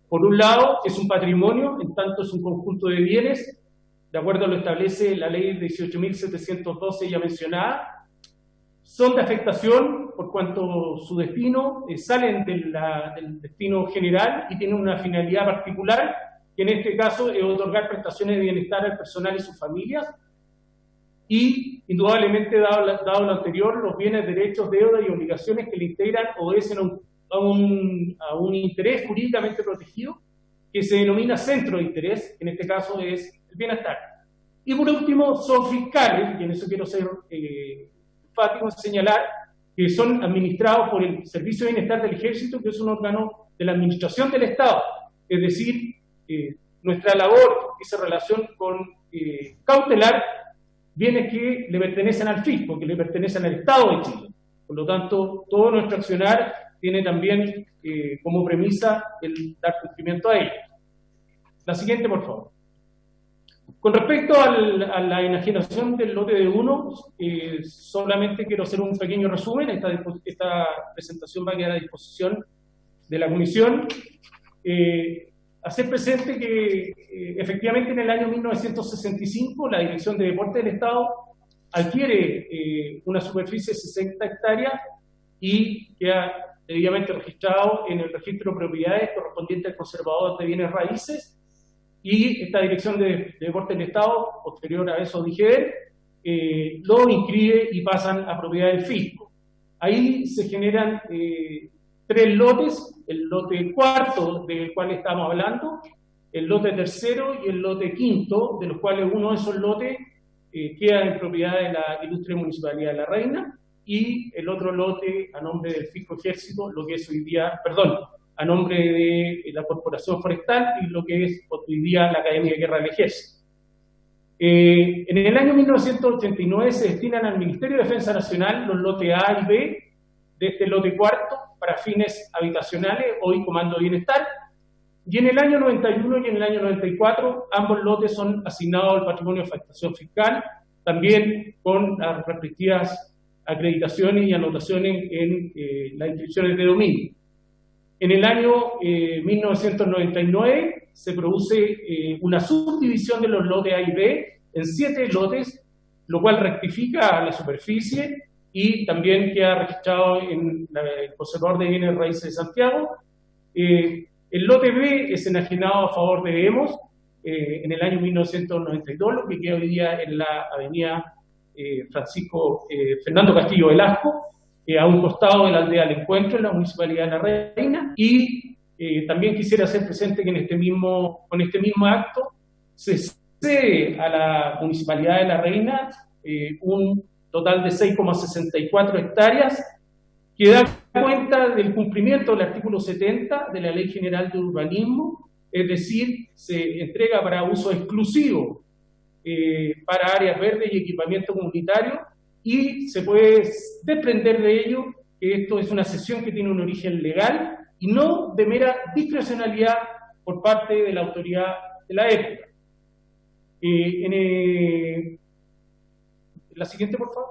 Por un lado, es un patrimonio, en tanto es un conjunto de bienes, de acuerdo a lo que establece la ley 18.712 ya mencionada, son de afectación por cuanto su destino salen del destino general y tienen una finalidad particular, que en este caso es otorgar prestaciones de bienestar al personal y sus familias, y indudablemente, dado lo anterior, los bienes, derechos, deudas y obligaciones que le integran obedecen a un interés jurídicamente protegido que se denomina centro de interés, en este caso es el bienestar. Y por último, son fiscales, y en eso quiero ser enfático en señalar, que son administrados por el Servicio de Bienestar del Ejército, que es un órgano de la administración del Estado. Es decir, nuestra labor, esa relación con cautelar bienes que le pertenecen al fisco, que le pertenecen al Estado de Chile. Por lo tanto, todo nuestro accionar tiene también como premisa el dar cumplimiento a ello. La siguiente, por favor. Con respecto a la enajenación del lote de 1, solamente quiero hacer un pequeño resumen. Esta presentación va a quedar a disposición de la comisión. Hacer presente que efectivamente en el año 1965 la Dirección de Deportes del Estado adquiere una superficie de 60 hectáreas y queda debidamente registrado en el registro de propiedades correspondiente al conservador de bienes raíces, y esta Dirección de Deportes del Estado, posterior a eso DIGEDER, lo inscribe y pasan a propiedad del fisco. Ahí se generan 3 lotes: el lote cuarto del cual estamos hablando, el lote tercero y el lote quinto, de los cuales uno de esos lotes queda en propiedad de la ilustre Municipalidad de La Reina, y el otro lote a nombre del Fisco Ejército, lo que es hoy día, a nombre de la Corporación Forestal y lo que es hoy día la Academia de Guerra del Ejército. En el año 1989 se destinan al Ministerio de Defensa Nacional los lotes A y B de este lote cuarto para fines habitacionales, hoy Comando Bienestar, y en el año 91 y en el año 94 ambos lotes son asignados al patrimonio de afectación fiscal, también con las respectivas acreditaciones y anotaciones en las inscripciones de dominio. En el año 1999 se produce una subdivisión de los lotes A y B en 7 lotes, lo cual rectifica la superficie y también queda registrado en el Conservador de Bienes Raíces de Santiago. El lote B es enajenado a favor de EMOS en el año 1992, lo que queda hoy día en la avenida Fernando Castillo Velasco, a un costado de la aldea del Encuentro, en la Municipalidad de La Reina. Y también quisiera hacer presente que con este mismo acto se cede a la Municipalidad de La Reina un total de 6,64 hectáreas, que da cuenta del cumplimiento del artículo 70 de la Ley General de Urbanismo, es decir, se entrega para uso exclusivo para áreas verdes y equipamiento comunitario, y se puede desprender de ello que esto es una cesión que tiene un origen legal y no de mera discrecionalidad por parte de la autoridad de la época. La siguiente, por favor.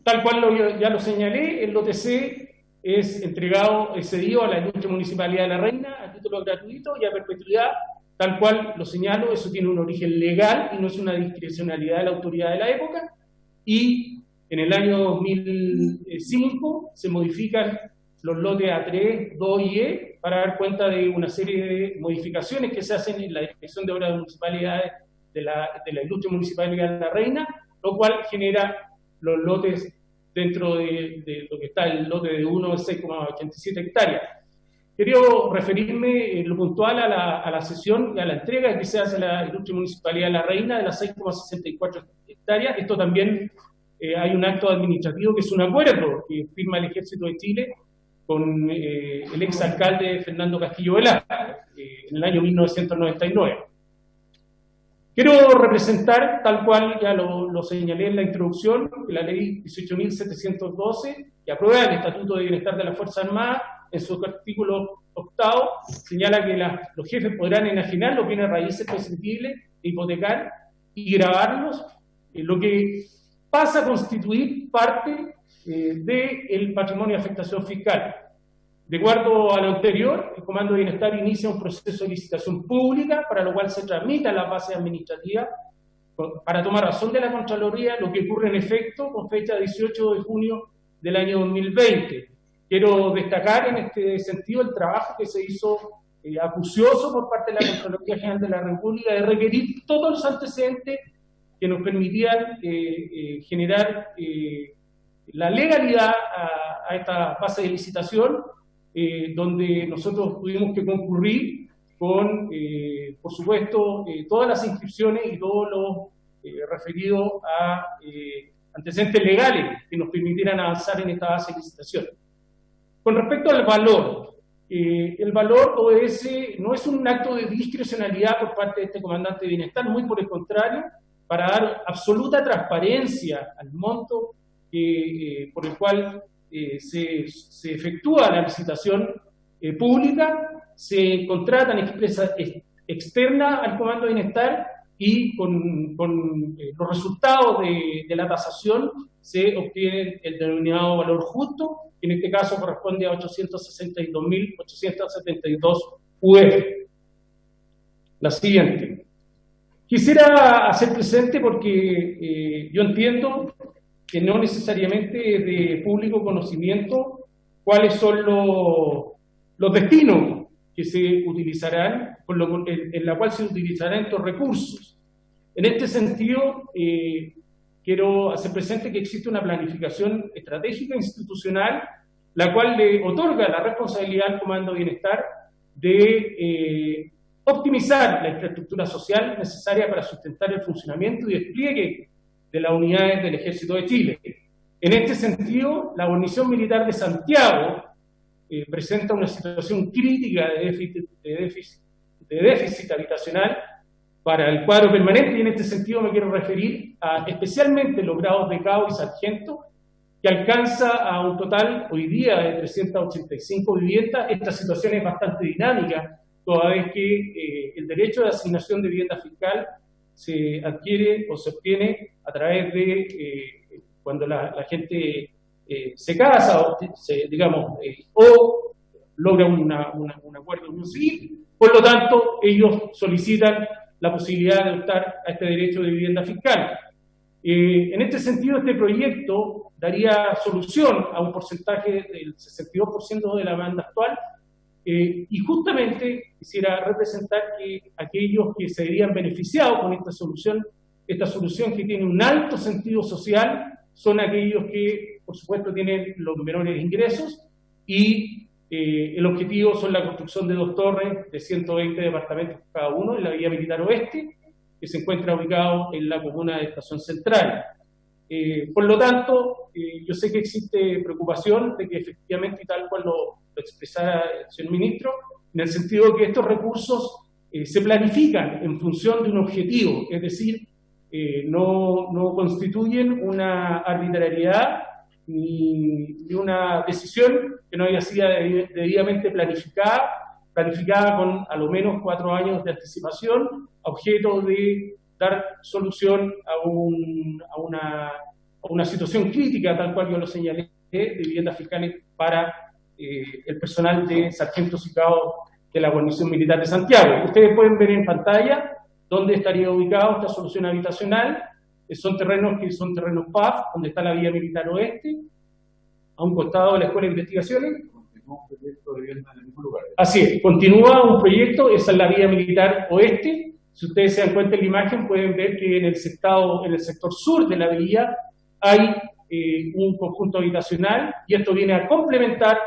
Tal cual ya lo señalé, el lote C es cedido a la ilustre Municipalidad de La Reina a título gratuito y a perpetuidad. Tal cual lo señalo, eso tiene un origen legal y no es una discrecionalidad de la autoridad de la época. Y en el año 2005 se modifican los lotes A3, 2 y E para dar cuenta de una serie de modificaciones que se hacen en la Dirección de Obras de Municipalidades de la ilustre Municipalidad de La Reina, lo cual genera los lotes dentro de lo que está el lote de 1 de 6,87 hectáreas. Quiero referirme en lo puntual a la cesión y a la entrega que se hace a la ilustre Municipalidad de La Reina de las 6,64 hectáreas. Esto también hay un acto administrativo que es un acuerdo que firma el Ejército de Chile con el exalcalde Fernando Castillo Velasco en el año 1999. Quiero representar, tal cual ya lo señalé en la introducción, que la ley 18.712, que aprueba el Estatuto de Bienestar de las Fuerzas Armadas, en su artículo 8, señala que los jefes podrán enajenar los bienes raíces prescindibles e hipotecar y gravarlos, lo que pasa a constituir parte del patrimonio de afectación fiscal. De acuerdo a lo anterior, el Comando de Bienestar inicia un proceso de licitación pública, para lo cual se transmite a las bases administrativas para tomar razón de la Contraloría lo que ocurre en efecto con fecha 18 de junio del año 2020. Quiero destacar en este sentido el trabajo que se hizo acucioso por parte de la Contraloría General de la República de requerir todos los antecedentes que nos permitían generar la legalidad a esta fase de licitación, donde nosotros tuvimos que concurrir con, por supuesto, todas las inscripciones y todo lo referido a antecedentes legales que nos permitieran avanzar en esta base de licitación. Con respecto al valor el valor obedece, no es un acto de discrecionalidad por parte de este comandante de bienestar, muy por el contrario, para dar absoluta transparencia al monto por el cual se efectúa la licitación pública, se contratan empresas externas al Comando de Bienestar y con los resultados de la tasación se obtiene el denominado valor justo, que en este caso corresponde a 862.872 UF. La siguiente. Quisiera hacer presente porque yo entiendo que no necesariamente es de público conocimiento cuáles son los destinos que se utilizarán, en la cual se utilizarán estos recursos. En este sentido, quiero hacer presente que existe una planificación estratégica institucional, la cual le otorga la responsabilidad al Comando de Bienestar de optimizar la infraestructura social necesaria para sustentar el funcionamiento y despliegue de las unidades del Ejército de Chile. En este sentido, la guarnición militar de Santiago presenta una situación crítica de déficit habitacional para el cuadro permanente, y en este sentido me quiero referir a especialmente los grados de cabo y sargento, que alcanza a un total hoy día de 385 viviendas. Esta situación es bastante dinámica, toda vez que el derecho de asignación de vivienda fiscal se adquiere o se obtiene a través de cuando la gente se casa o, o logra un acuerdo de unión civil. Por lo tanto, ellos solicitan la posibilidad de optar a este derecho de vivienda fiscal. En este sentido, este proyecto daría solución a un porcentaje del 62% de la demanda actual, y justamente quisiera representar que aquellos que se verían beneficiados con esta solución que tiene un alto sentido social, son aquellos que, por supuesto, tienen los menores ingresos, y el objetivo son la construcción de 2 torres de 120 departamentos cada uno en la Villa Militar Oeste, que se encuentra ubicado en la comuna de Estación Central. Por lo tanto, yo sé que existe preocupación de que efectivamente, y tal cual lo expresara el señor ministro, en el sentido de que estos recursos se planifican en función de un objetivo, es decir, no constituyen una arbitrariedad ni una decisión que no haya sido debidamente planificada con a lo menos 4 años de anticipación, a objeto de dar solución a una situación crítica, tal cual yo lo señalé, de viviendas fiscales para el personal de sargentos y cabos de la guarnición militar de Santiago. Ustedes pueden ver en pantalla dónde estaría ubicada esta solución habitacional. Son terrenos PAF, donde está la Villa Militar Oeste, a un costado de la Escuela de Investigaciones. Continúa un proyecto de vivienda en el mismo lugar. Así es, continúa un proyecto, esa es la Villa Militar Oeste. Si ustedes se dan cuenta en la imagen, pueden ver que en el sector sur de la villa hay un conjunto habitacional, y esto viene a complementar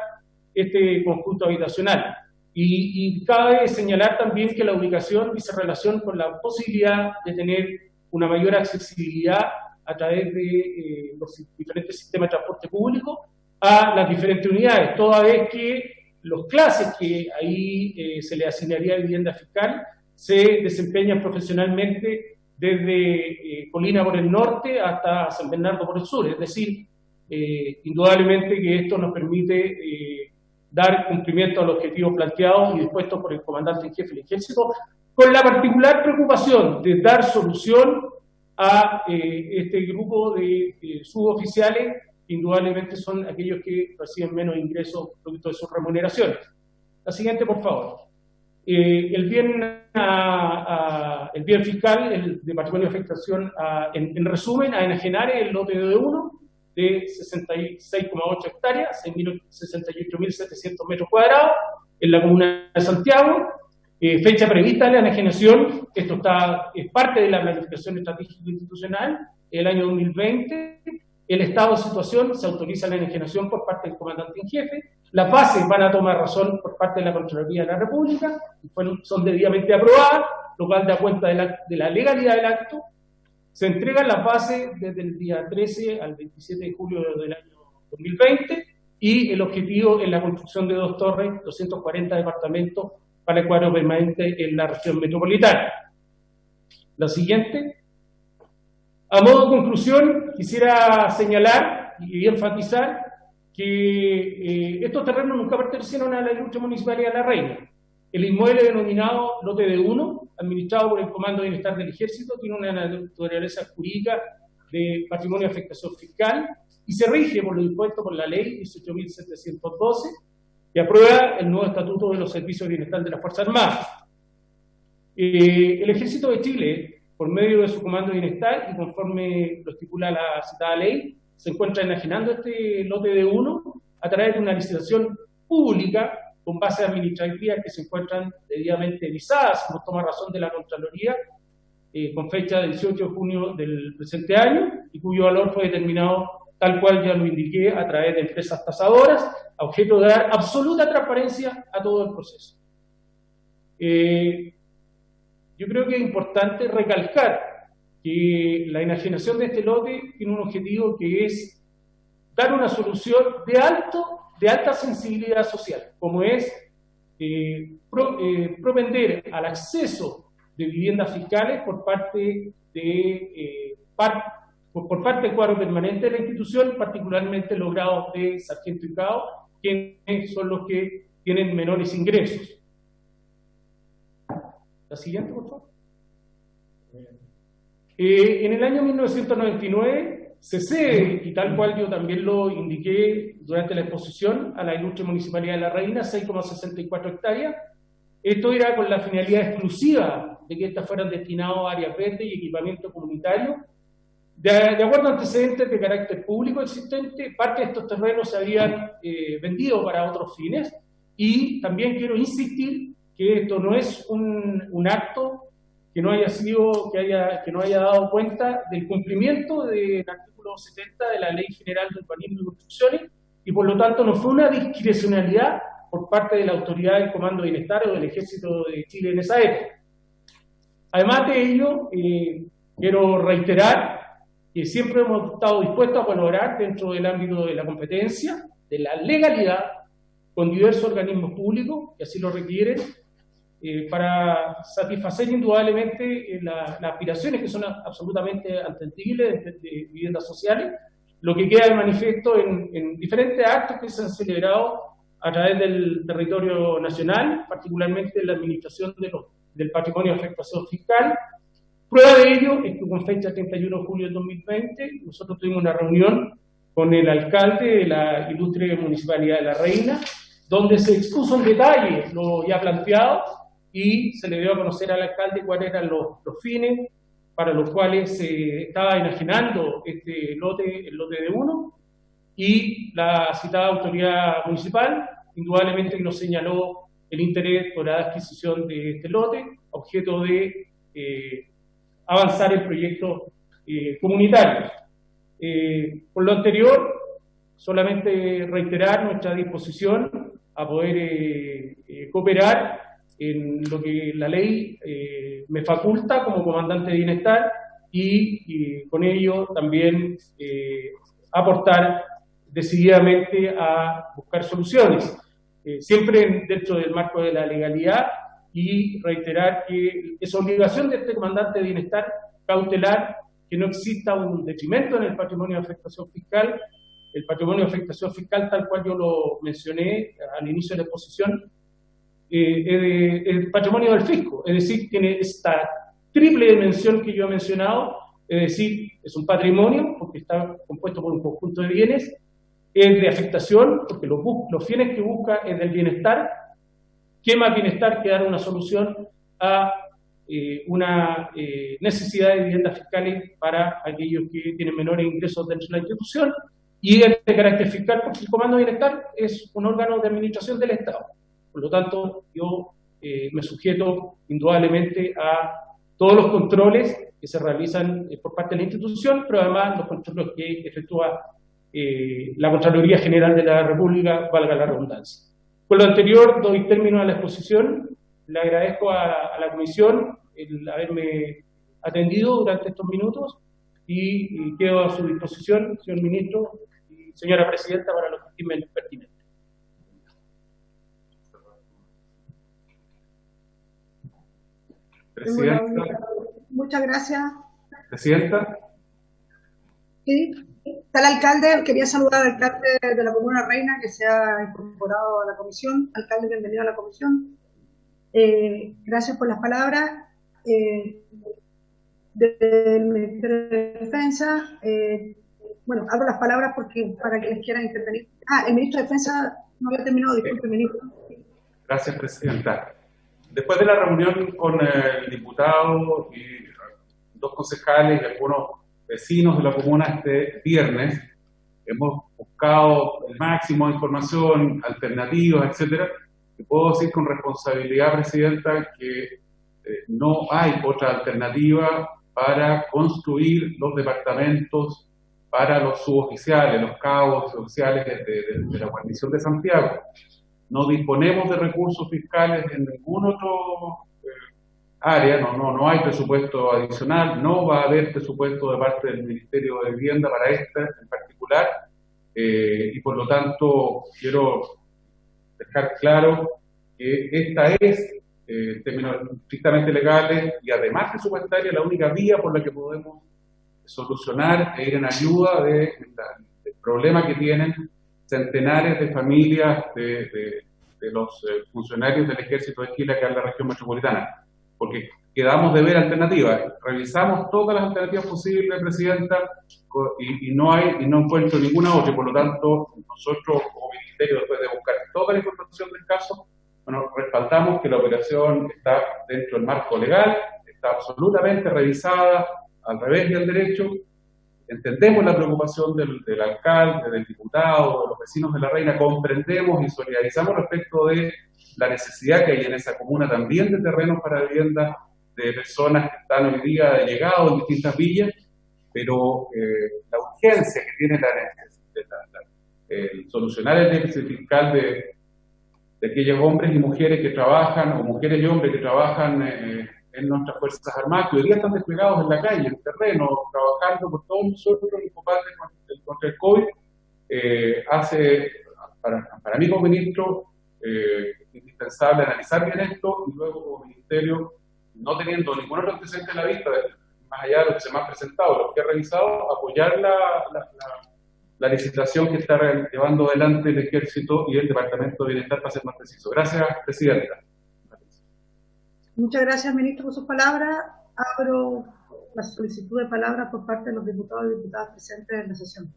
este conjunto habitacional. Y cabe señalar también que la ubicación dice relación con la posibilidad de tener una mayor accesibilidad a través de los diferentes sistemas de transporte público a las diferentes unidades, toda vez que los clases que ahí se le asignaría vivienda fiscal se desempeñan profesionalmente desde Colina por el norte hasta San Bernardo por el sur. Es decir, indudablemente que esto nos permite dar cumplimiento al objetivo planteado y dispuesto por el comandante en jefe del Ejército, con la particular preocupación de dar solución a este grupo de suboficiales, que indudablemente son aquellos que reciben menos ingresos producto de sus remuneraciones. La siguiente, por favor. El bien fiscal, el de patrimonio de afectación, en resumen, a enajenar el lote de 1 de 66,8 hectáreas, 68.700 metros cuadrados, en la comuna de Santiago. Fecha prevista de la enajenación, esto es parte de la planificación estratégica institucional, el año 2020. El estado de situación, se autoriza la enajenación por parte del comandante en jefe. Las bases van a tomar razón por parte de la Contraloría de la República, son debidamente aprobadas, lo cual da cuenta de la legalidad del acto. Se entregan las bases desde el día 13 al 27 de julio del año 2020. y el objetivo es la construcción de 2 torres, 240 departamentos para el cuadro permanente en la región metropolitana. La siguiente. A modo de conclusión, quisiera señalar y enfatizar que estos terrenos nunca pertenecieron a la ilustre Municipalidad de La Reina. El inmueble denominado Lote D1, administrado por el Comando de Bienestar del Ejército, tiene una naturaleza jurídica de patrimonio de afectación fiscal y se rige por lo dispuesto por la Ley 18.712, que aprueba el nuevo Estatuto de los Servicios de Bienestar de las Fuerzas Armadas. El Ejército de Chile, por medio de su Comando de Bienestar y conforme lo estipula la citada ley, se encuentra enajenando este lote de 1 a través de una licitación pública con bases administrativas que se encuentran debidamente visadas, como toma razón de la Contraloría, con fecha del 18 de junio del presente año, y cuyo valor fue determinado, tal cual ya lo indiqué, a través de empresas tasadoras, a objeto de dar absoluta transparencia a todo el proceso. Yo creo que es importante recalcar que la enajenación de este lote tiene un objetivo que es dar una solución de alta sensibilidad social, como es propender al acceso de viviendas fiscales por parte del cuadro permanente de la institución, particularmente los grados de sargento y cabo, quienes son los que tienen menores ingresos. La siguiente, por favor. En el año 1999 se cede, y tal cual yo también lo indiqué durante la exposición, a la ilustre Municipalidad de La Reina, 6,64 hectáreas. Esto era con la finalidad exclusiva de que estas fueran destinadas a áreas verdes y equipamiento comunitario. De acuerdo a antecedentes de carácter público existente, parte de estos terrenos se habían vendido para otros fines, y también quiero insistir que esto no es un acto que no haya dado cuenta del cumplimiento del artículo 70 de la Ley General de Urbanismo y Construcciones, y por lo tanto no fue una discrecionalidad por parte de la autoridad del Comando de Bienestar o del Ejército de Chile en esa época. Además de ello, quiero reiterar que siempre hemos estado dispuestos a colaborar dentro del ámbito de la competencia, de la legalidad, con diversos organismos públicos que así lo requieren, para satisfacer indudablemente las aspiraciones que son absolutamente atendibles de viviendas sociales, lo que queda de manifiesto en diferentes actos que se han celebrado a través del territorio nacional, particularmente en la administración del patrimonio de afectación fiscal. Prueba de ello es que con fecha 31 de julio del 2020 nosotros tuvimos una reunión con el alcalde de la ilustre Municipalidad de La Reina, donde se expuso en detalle lo ya planteado y se le dio a conocer al alcalde cuáles eran los fines para los cuales se estaba enajenando el lote de 1, y la citada autoridad municipal indudablemente nos señaló el interés por la adquisición de este lote, objeto de avanzar el proyecto comunitario. Por lo anterior, solamente reiterar nuestra disposición a poder cooperar en lo que la ley me faculta como comandante de bienestar, y con ello también aportar decididamente a buscar soluciones, siempre dentro del marco de la legalidad, y reiterar que es obligación de este comandante de bienestar cautelar que no exista un detrimento en el patrimonio de afectación fiscal. El patrimonio de afectación fiscal, tal cual yo lo mencioné al inicio de la exposición, es el patrimonio del fisco, es decir, tiene esta triple dimensión que yo he mencionado, es decir, es un patrimonio porque está compuesto por un conjunto de bienes, es de afectación porque los fines que busca es del bienestar. ¿Qué más bienestar que dar una solución a una necesidad de viviendas fiscales para aquellos que tienen menores ingresos dentro de la institución? Y es de carácter fiscal porque el Comando de Bienestar es un órgano de administración del Estado. Por lo tanto, yo me sujeto indudablemente a todos los controles que se realizan por parte de la institución, pero además los controles que efectúa la Contraloría General de la República, valga la redundancia. Con lo anterior, doy término a la exposición. Le agradezco a la comisión el haberme atendido durante estos minutos y quedo a su disposición, señor ministro y señora presidenta, para lo que estimen pertinente. Presidenta. Muchas gracias. Presidenta. Sí, está el alcalde. Quería saludar al alcalde de la Comuna Reina que se ha incorporado a la comisión. Alcalde, bienvenido a la comisión. Gracias por las palabras. Del Ministerio de Defensa, bueno, abro las palabras porque para quienes quieran intervenir. El Ministro de Defensa no había terminado, disculpe, ministro. Gracias, Presidenta. Después de la reunión con el diputado y dos concejales y algunos vecinos de la comuna este viernes, hemos buscado el máximo de información, alternativas, etcétera. Y puedo decir con responsabilidad, Presidenta, que no hay otra alternativa para construir los departamentos para los suboficiales, los cabos oficiales de la guarnición de Santiago. No disponemos de recursos fiscales en ningún otro área, no hay presupuesto adicional, no va a haber presupuesto de parte del Ministerio de Vivienda para esta en particular, y por lo tanto quiero dejar claro que esta es, en términos estrictamente legales y además presupuestaria, la única vía por la que podemos solucionar e ir en ayuda del problema que tienen centenares de familias de los funcionarios del Ejército de Chile acá en la región metropolitana. Porque quedamos de ver alternativas. Revisamos todas las alternativas posibles, Presidenta, y no encuentro ninguna otra. Y por lo tanto, nosotros como Ministerio, después de buscar toda la información del caso, bueno, respaldamos que la operación está dentro del marco legal, está absolutamente revisada al revés y al derecho. Entendemos la preocupación del alcalde, del diputado, de los vecinos de La Reina, comprendemos y solidarizamos respecto de la necesidad que hay en esa comuna también de terrenos para vivienda de personas que están hoy día llegados en distintas villas, pero la urgencia que tiene el solucionar el déficit fiscal de aquellos hombres y mujeres que trabajan, o mujeres y hombres que trabajan en nuestras Fuerzas Armadas, que hoy día están desplegados en la calle, en el terreno, trabajando por todos nosotros en combate contra el COVID, hace, para mí como ministro, indispensable analizar bien esto y luego como ministerio, no teniendo ningún otro antecedente en la vista, más allá de lo que se me ha presentado, lo que he revisado, apoyar la licitación que está llevando adelante el Ejército y el Departamento de Bienestar, para ser más preciso. Gracias, Presidenta. Muchas gracias, ministro, por sus palabras. Abro la solicitud de palabras por parte de los diputados y diputadas presentes en la sesión.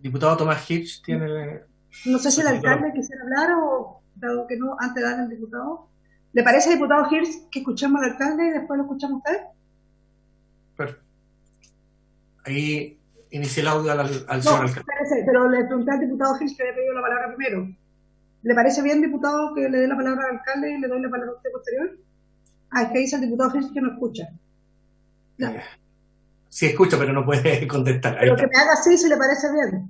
Diputado Tomás Hirsch tiene... No sé si el alcalde quisiera hablar o, dado que no, antes de darle al diputado. ¿Le parece, diputado Hirsch, que escuchemos al alcalde y después lo escuchamos a usted? Perfecto. Ahí inicié el audio al señor alcalde. Espérese, pero le pregunté al diputado Hirsch que había pedido la palabra primero. ¿Le parece bien, diputado, que le dé la palabra al alcalde y le doy la palabra a usted posterior? Es que dice el diputado Hirsch que no escucha. No. Sí escucha, pero no puede contestar. Pero que me haga así si le parece bien.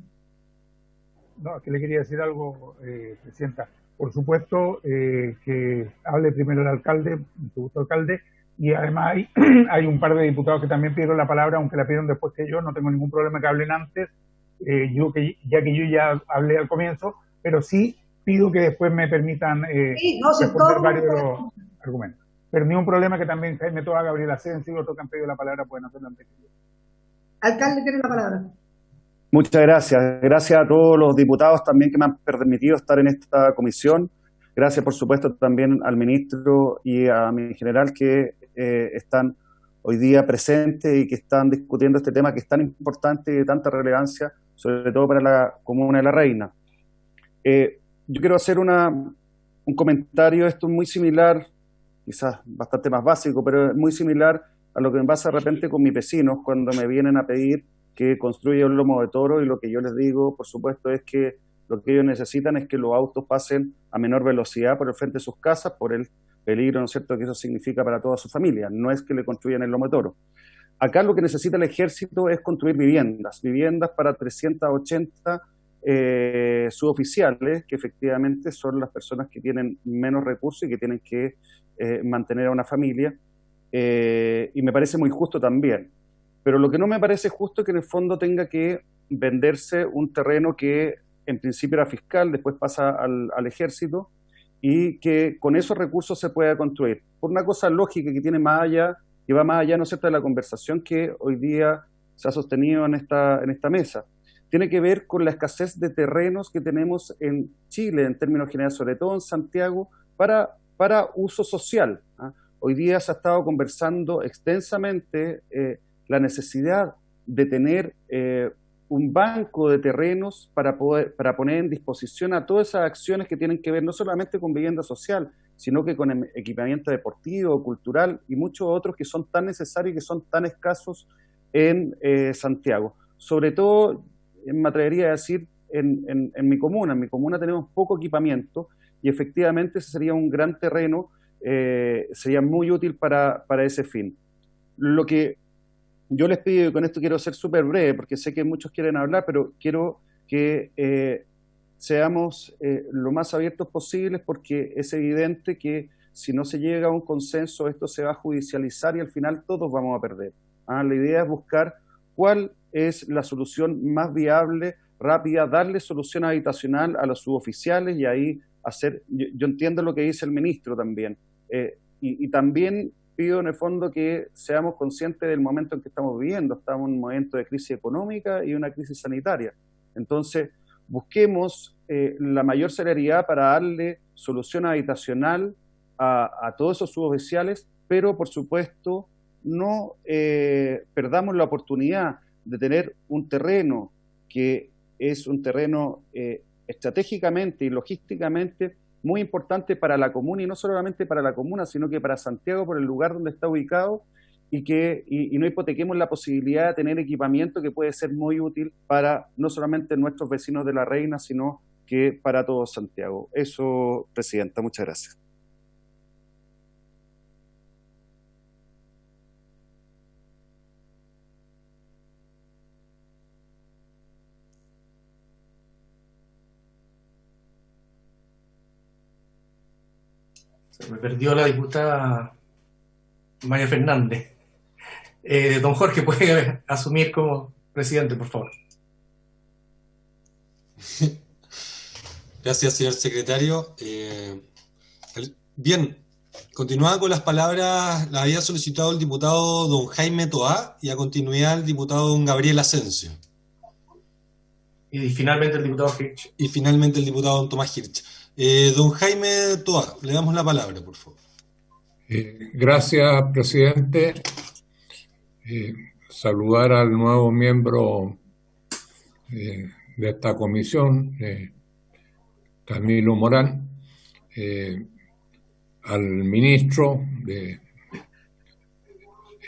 No, que le quería decir algo, Presidenta. Por supuesto que hable primero el alcalde, y además hay un par de diputados que también pidieron la palabra, aunque la pidieron después que yo, no tengo ningún problema que hablen antes, yo hablé al comienzo, pero sí pido que después me permitan responder varios de los argumentos. Pero ni un problema que también Jaime Toa, Gabriel Asensio y otros que han pedido la palabra pueden hacerlo antes que yo. Alcalde, tiene la palabra. Muchas gracias. Gracias a todos los diputados también que me han permitido estar en esta comisión. Gracias, por supuesto, también al ministro y a mi general que están hoy día presentes y que están discutiendo este tema que es tan importante y de tanta relevancia, sobre todo para la comuna de La Reina. Yo quiero hacer un comentario, esto es muy similar, quizás bastante más básico, pero es muy similar a lo que me pasa de repente con mis vecinos cuando me vienen a pedir que construya un lomo de toro, y lo que yo les digo, por supuesto, es que lo que ellos necesitan es que los autos pasen a menor velocidad por el frente de sus casas, por el peligro, ¿no es cierto?, que eso significa para toda su familia. No es que le construyan el lomo de toro. Acá lo que necesita el Ejército es construir viviendas para 380 suboficiales, que efectivamente son las personas que tienen menos recursos y que tienen que mantener a una familia, y me parece muy justo también. Pero lo que no me parece justo es que en el fondo tenga que venderse un terreno que en principio era fiscal, después pasa al ejército, y que con esos recursos se pueda construir. Por una cosa lógica que tiene más allá, que va más allá, ¿no es cierto?, de la conversación que hoy día se ha sostenido en esta mesa. Tiene que ver con la escasez de terrenos que tenemos en Chile, en términos generales, sobre todo en Santiago, para uso social. Hoy día se ha estado conversando extensamente la necesidad de tener un banco de terrenos para poner en disposición a todas esas acciones que tienen que ver no solamente con vivienda social, sino que con equipamiento deportivo, cultural y muchos otros que son tan necesarios y que son tan escasos en Santiago. Sobre todo, me atrevería a decir, en mi comuna. En mi comuna tenemos poco equipamiento y efectivamente ese sería un gran terreno, sería muy útil para ese fin. Lo que yo les pido, y con esto quiero ser súper breve, porque sé que muchos quieren hablar, pero quiero que seamos lo más abiertos posibles, porque es evidente que si no se llega a un consenso, esto se va a judicializar y al final todos vamos a perder. La idea es buscar cuál es la solución más viable, rápida, darle solución habitacional a los suboficiales y ahí hacer, yo entiendo lo que dice el ministro también, y también pido en el fondo que seamos conscientes del momento en que estamos viviendo. Estamos en un momento de crisis económica y una crisis sanitaria. Entonces, busquemos la mayor celeridad para darle solución habitacional a todos esos suboficiales, pero por supuesto no perdamos la oportunidad de tener un terreno que es un terreno estratégicamente y logísticamente muy importante para la comuna, y no solamente para la comuna, sino que para Santiago, por el lugar donde está ubicado, y no hipotequemos la posibilidad de tener equipamiento que puede ser muy útil para no solamente nuestros vecinos de La Reina, sino que para todo Santiago. Eso, Presidenta, muchas gracias. Se me perdió la diputada María Fernández. Don Jorge, ¿puede asumir como presidente, por favor? Gracias, señor secretario. Bien, continuaba con las palabras, las había solicitado el diputado don Jaime Toá y a continuidad el diputado don Gabriel Asensio. Y finalmente el diputado Hirsch. Y finalmente el diputado don Tomás Hirsch. Don Jaime Toá, le damos la palabra, por favor. Gracias, presidente. Saludar al nuevo miembro de esta comisión, Camilo Morán, al ministro,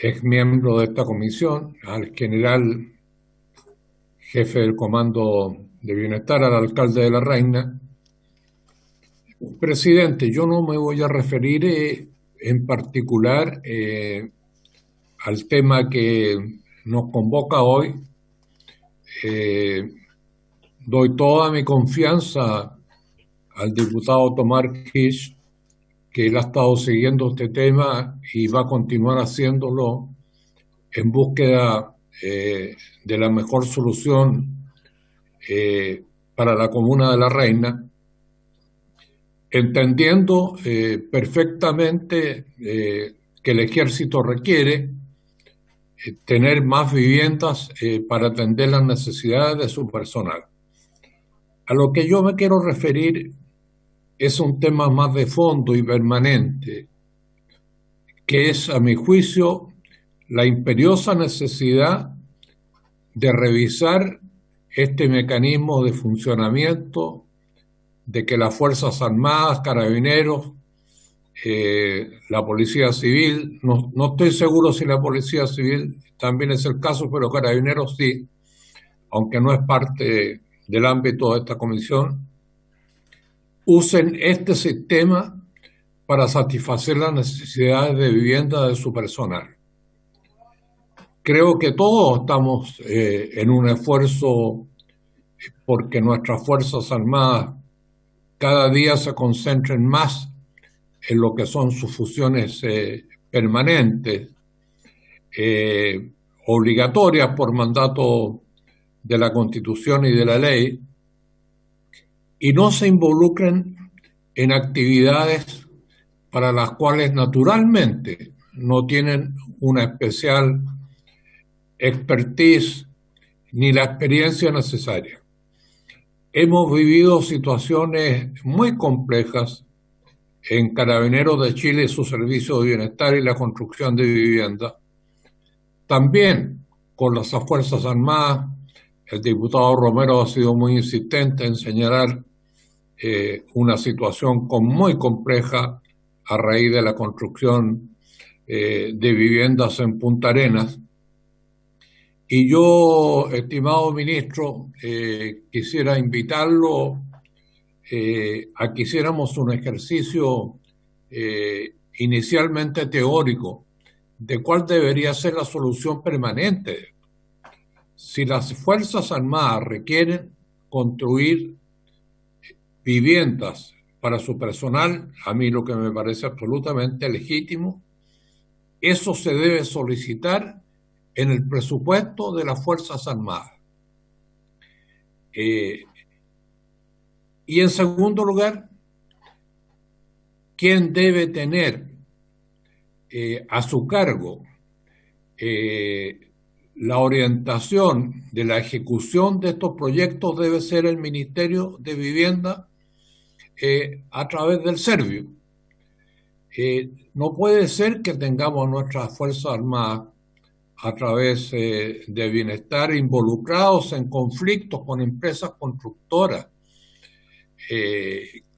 ex miembro de esta comisión, al general jefe del Comando de Bienestar, al alcalde de La Reina. Presidente, yo no me voy a referir en particular al tema que nos convoca hoy. Doy toda mi confianza al diputado Tomás Hirsch, que él ha estado siguiendo este tema y va a continuar haciéndolo en búsqueda de la mejor solución para la comuna de La Reina, entendiendo perfectamente que el ejército requiere tener más viviendas para atender las necesidades de su personal. A lo que yo me quiero referir es un tema más de fondo y permanente, que es, a mi juicio, la imperiosa necesidad de revisar este mecanismo de funcionamiento, de que las Fuerzas Armadas, Carabineros, la Policía Civil, no estoy seguro si la Policía Civil también es el caso, pero Carabineros sí, aunque no es parte del ámbito de esta comisión, usen este sistema para satisfacer las necesidades de vivienda de su personal. Creo que todos estamos en un esfuerzo porque nuestras Fuerzas Armadas cada día se concentren más en lo que son sus funciones permanentes, obligatorias por mandato de la Constitución y de la ley, y no se involucren en actividades para las cuales naturalmente no tienen una especial expertise ni la experiencia necesaria. Hemos vivido situaciones muy complejas en Carabineros de Chile y su servicio de bienestar y la construcción de vivienda. También con las Fuerzas Armadas, el diputado Romero ha sido muy insistente en señalar una situación muy compleja a raíz de la construcción de viviendas en Punta Arenas. Y yo, estimado ministro, quisiera invitarlo a que hiciéramos un ejercicio inicialmente teórico de cuál debería ser la solución permanente. Si las Fuerzas Armadas requieren construir viviendas para su personal, a mí lo que me parece absolutamente legítimo, eso se debe solicitar en el presupuesto de las Fuerzas Armadas. Y en segundo lugar, ¿quién debe tener a su cargo la orientación de la ejecución de estos proyectos? Debe ser el Ministerio de Vivienda a través del Servio. No puede ser que tengamos nuestras Fuerzas Armadas a través de bienestar involucrados en conflictos con empresas constructoras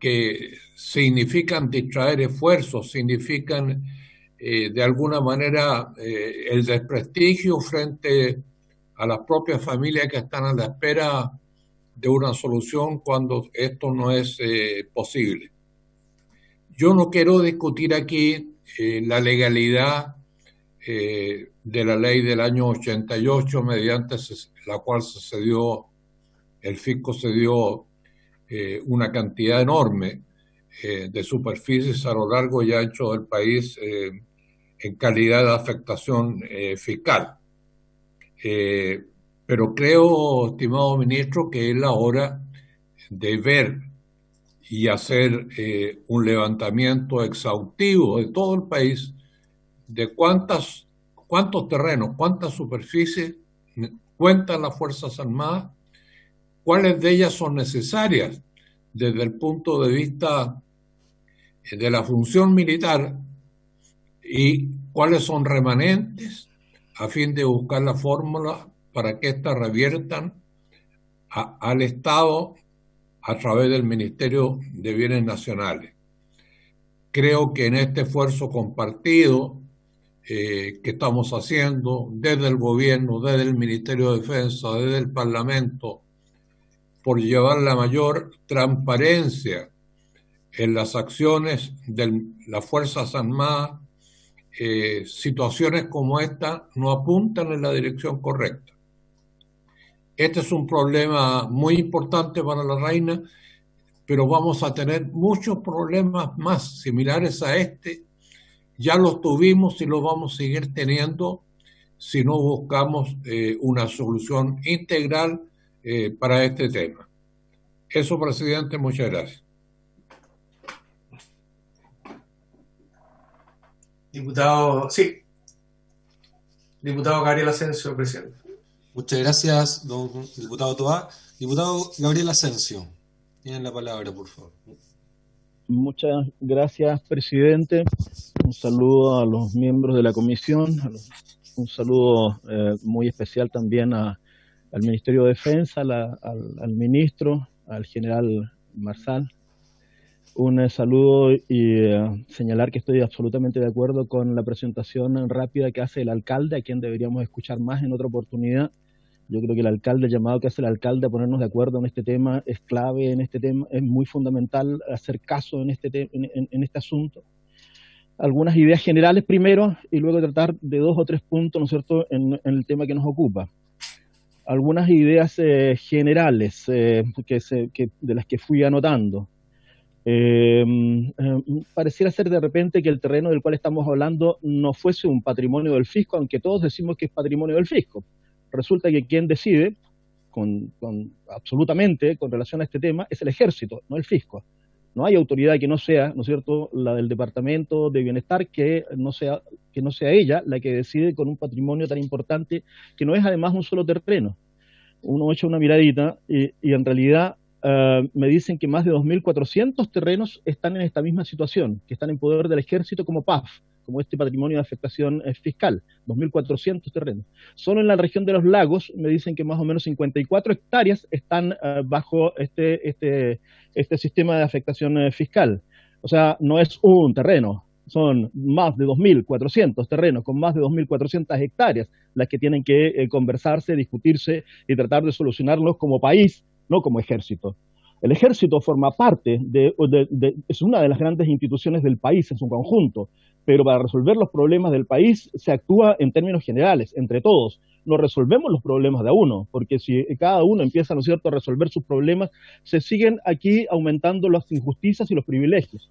que significan distraer esfuerzos, significan de alguna manera el desprestigio frente a las propias familias que están a la espera de una solución cuando esto no es posible. Yo no quiero discutir aquí la legalidad de la ley del año 88, mediante la cual el fisco cedió una cantidad enorme de superficies a lo largo y ancho del país en calidad de afectación fiscal. Pero creo, estimado ministro, que es la hora de ver y hacer un levantamiento exhaustivo de todo el país de cuántos terrenos, cuántas superficies cuentan las Fuerzas Armadas, cuáles de ellas son necesarias desde el punto de vista de la función militar y cuáles son remanentes a fin de buscar la fórmula para que éstas reviertan al Estado a través del Ministerio de Bienes Nacionales. Creo que en este esfuerzo compartido que estamos haciendo desde el gobierno, desde el Ministerio de Defensa, desde el Parlamento, por llevar la mayor transparencia en las acciones de las Fuerzas Armadas, situaciones como esta no apuntan en la dirección correcta. Este es un problema muy importante para la reina, pero vamos a tener muchos problemas más similares a este. Ya los tuvimos y los vamos a seguir teniendo si no buscamos una solución integral para este tema. Eso, presidente, muchas gracias. Diputado, sí. Diputado Gabriel Asensio, presidente. Muchas gracias, don diputado Toá. Diputado Gabriel Asensio, tienen la palabra, por favor. Muchas gracias, presidente. Un saludo a los miembros de la comisión. Un saludo muy especial también al Ministerio de Defensa, al ministro, al general Marsal. Un saludo y señalar que estoy absolutamente de acuerdo con la presentación rápida que hace el alcalde, a quien deberíamos escuchar más en otra oportunidad. Yo creo que el llamado que hace el alcalde a ponernos de acuerdo en este tema es clave en este tema, es muy fundamental hacer caso en este asunto. Algunas ideas generales primero y luego tratar de 2 o 3 puntos, ¿no es cierto?, en el tema que nos ocupa. Algunas ideas generales de las que fui anotando. Pareciera ser de repente que el terreno del cual estamos hablando no fuese un patrimonio del fisco, aunque todos decimos que es patrimonio del fisco. Resulta que quien decide absolutamente con relación a este tema es el ejército, no el fisco. No hay autoridad que no sea, ¿no es cierto?, la del Departamento de Bienestar, que no sea ella la que decide con un patrimonio tan importante, que no es además un solo terreno. Uno echa una miradita y en realidad me dicen que más de 2.400 terrenos están en esta misma situación, que están en poder del ejército como PAF, como este patrimonio de afectación fiscal, 2.400 terrenos. Solo en la región de los lagos me dicen que más o menos 54 hectáreas están bajo este sistema de afectación fiscal. O sea, no es un terreno, son más de 2.400 terrenos con más de 2.400 hectáreas las que tienen que conversarse, discutirse y tratar de solucionarlos como país, no como ejército. El ejército forma parte es una de las grandes instituciones del país en su conjunto, pero para resolver los problemas del país se actúa en términos generales, entre todos. No resolvemos los problemas de a uno, porque si cada uno empieza, ¿no es cierto?, a resolver sus problemas, se siguen aquí aumentando las injusticias y los privilegios.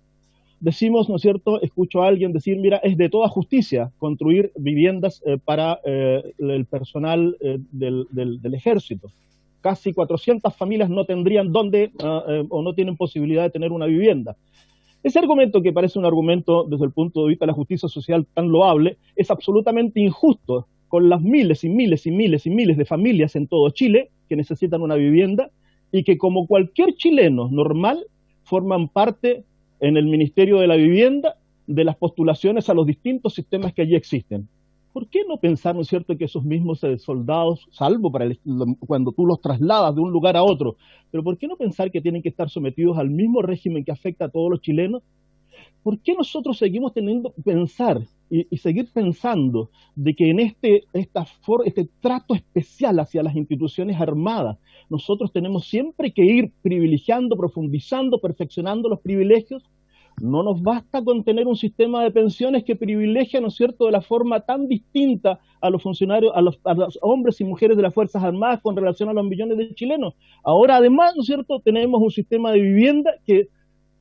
Decimos, ¿no es cierto?, escucho a alguien decir, mira, es de toda justicia construir viviendas para el personal del ejército. Casi 400 familias no tendrían dónde o no tienen posibilidad de tener una vivienda. Ese argumento, que parece un argumento desde el punto de vista de la justicia social tan loable, es absolutamente injusto con las miles y miles y miles y miles de familias en todo Chile que necesitan una vivienda y que, como cualquier chileno normal, forman parte en el Ministerio de la Vivienda de las postulaciones a los distintos sistemas que allí existen. ¿Por qué no pensar, ¿no es cierto?, que esos mismos soldados, salvo cuando tú los trasladas de un lugar a otro, pero ¿por qué no pensar que tienen que estar sometidos al mismo régimen que afecta a todos los chilenos? ¿Por qué nosotros seguimos teniendo que pensar y seguir pensando de que en este trato especial hacia las instituciones armadas, nosotros tenemos siempre que ir privilegiando, profundizando, perfeccionando los privilegios? No nos basta con tener un sistema de pensiones que privilegia, ¿no es cierto?, de la forma tan distinta a los funcionarios, a los hombres y mujeres de las Fuerzas Armadas con relación a los millones de chilenos. Ahora, además, ¿no es cierto?, tenemos un sistema de vivienda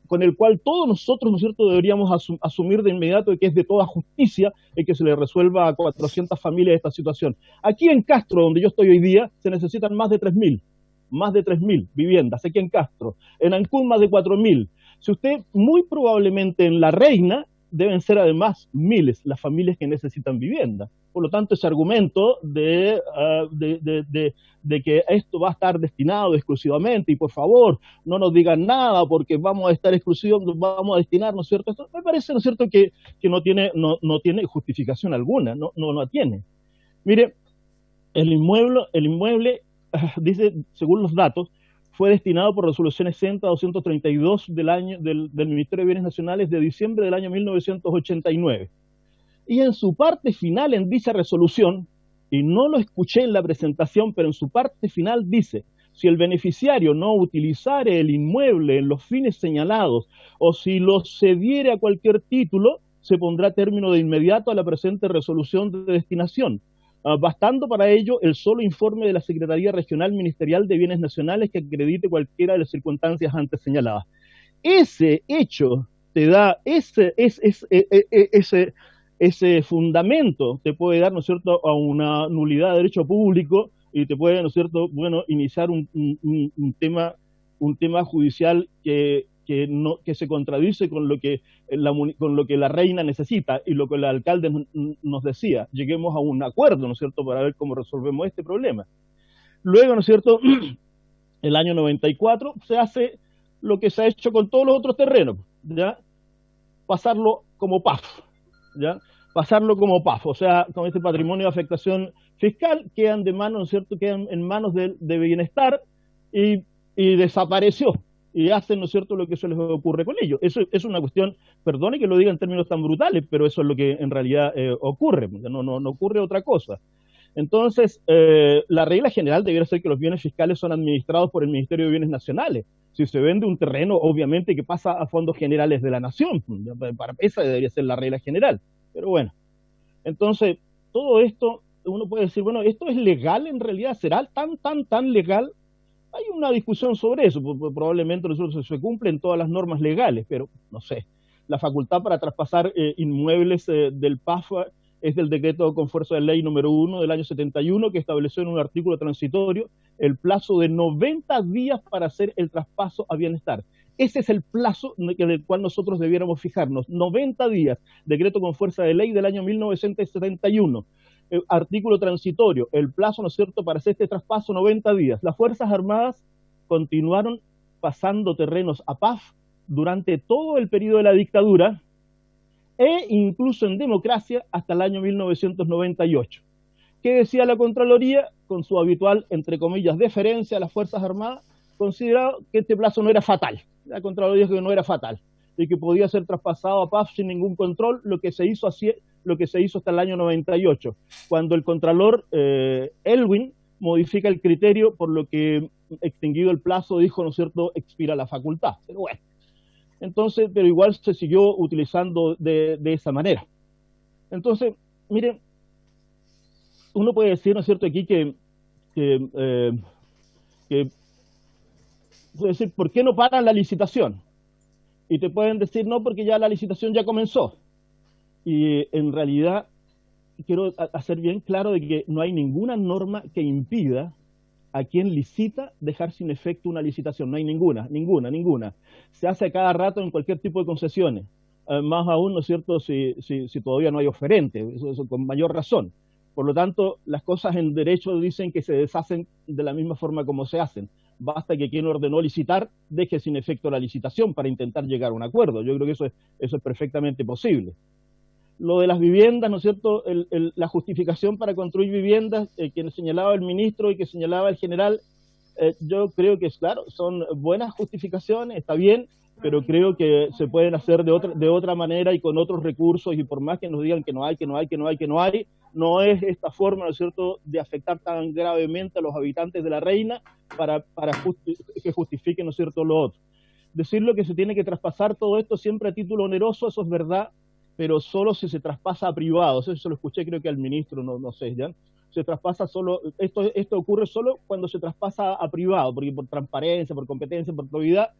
con el cual todos nosotros, ¿no es cierto?, deberíamos asumir de inmediato que es de toda justicia y que se le resuelva a 400 familias esta situación. Aquí en Castro, donde yo estoy hoy día, se necesitan más de 3.000 viviendas, aquí en Castro. En Ancún, más de 4.000. Si usted, muy probablemente en La Reina, deben ser además miles las familias que necesitan vivienda. Por lo tanto, ese argumento de que esto va a estar destinado exclusivamente, y por favor, no nos digan nada porque vamos a estar exclusivos, vamos a destinar, ¿no es cierto? Esto me parece, ¿no es cierto?, que no tiene justificación alguna, no tiene. Mire, el inmueble dice, según los datos, fue destinado por resoluciones 60-232 del Ministerio de Bienes Nacionales de diciembre del año 1989. Y en su parte final, en dicha resolución, y no lo escuché en la presentación, pero en su parte final dice: si el beneficiario no utilizare el inmueble en los fines señalados o si lo cediere a cualquier título, se pondrá término de inmediato a la presente resolución de destinación, bastando para ello el solo informe de la Secretaría Regional Ministerial de Bienes Nacionales que acredite cualquiera de las circunstancias antes señaladas. Ese hecho te da ese fundamento, te puede dar, ¿no es cierto?, a una nulidad de derecho público y te puede, ¿no es cierto?, iniciar un tema judicial que se contradice con lo que la reina necesita y lo que el alcalde nos decía. Lleguemos a un acuerdo, ¿no es cierto?, para ver cómo resolvemos este problema. Luego, ¿no es cierto?, el año 94 se hace lo que se ha hecho con todos los otros terrenos, ¿ya? Pasarlo como PAF, ¿ya? Pasarlo como PAF, o sea, con este patrimonio de afectación fiscal, quedan en manos de bienestar y desapareció. Y hacen, ¿no es cierto?, lo que se les ocurre con ellos. Eso es una cuestión, perdone que lo diga en términos tan brutales, pero eso es lo que en realidad ocurre, no ocurre otra cosa. Entonces, la regla general debería ser que los bienes fiscales son administrados por el Ministerio de Bienes Nacionales. Si se vende un terreno, obviamente que pasa a fondos generales de la nación. Esa debería ser la regla general. Pero bueno, entonces, todo esto, uno puede decir, bueno, ¿esto es legal en realidad? ¿Será tan legal? Hay una discusión sobre eso, probablemente se cumplen todas las normas legales, pero no sé. La facultad para traspasar inmuebles del PAF es del decreto con fuerza de ley número 1 del año 71, que estableció en un artículo transitorio el plazo de 90 días para hacer el traspaso a bienestar. Ese es el plazo del cual nosotros debiéramos fijarnos, 90 días, decreto con fuerza de ley del año 1971. Artículo transitorio, el plazo, ¿no es cierto?, para hacer este traspaso, 90 días. Las Fuerzas Armadas continuaron pasando terrenos a PAF durante todo el periodo de la dictadura e incluso en democracia hasta el año 1998. ¿Qué decía la Contraloría? Con su habitual, entre comillas, deferencia a las Fuerzas Armadas, considerado que este plazo no era fatal. La Contraloría dijo que no era fatal y que podía ser traspasado a PAF sin ningún control, lo que se hizo hasta el año 98, cuando el Contralor Elwin modifica el criterio, por lo que, extinguido el plazo, dijo, ¿no es cierto?, expira la facultad. Pero bueno, entonces, pero igual se siguió utilizando de esa manera. Entonces, miren, uno puede decir, ¿no es cierto?, aquí que puede decir, ¿por qué no paran la licitación? Y te pueden decir, no, porque ya la licitación ya comenzó. Y en realidad, quiero hacer bien claro de que no hay ninguna norma que impida a quien licita dejar sin efecto una licitación. No hay ninguna. Se hace a cada rato en cualquier tipo de concesiones. Más aún, ¿no es cierto?, si todavía no hay oferente, eso con mayor razón. Por lo tanto, las cosas en derecho dicen que se deshacen de la misma forma como se hacen. Basta que quien ordenó licitar deje sin efecto la licitación para intentar llegar a un acuerdo. Yo creo que eso es perfectamente posible. Lo de las viviendas, ¿no es cierto?, la justificación para construir viviendas que señalaba el ministro y que señalaba el general, yo creo que, claro, son buenas justificaciones, está bien, pero creo que se pueden hacer de otra manera y con otros recursos, y por más que nos digan que no hay, no es esta forma, ¿no es cierto?, de afectar tan gravemente a los habitantes de La Reina para que justifiquen, ¿no es cierto?, lo otro. Decirlo que se tiene que traspasar todo esto siempre a título oneroso, eso es verdad, pero solo si se traspasa a privados. Eso lo escuché, creo que al ministro, no sé, ¿ya? Se traspasa solo, esto ocurre solo cuando se traspasa a privado, porque por transparencia, por competencia, por probidad,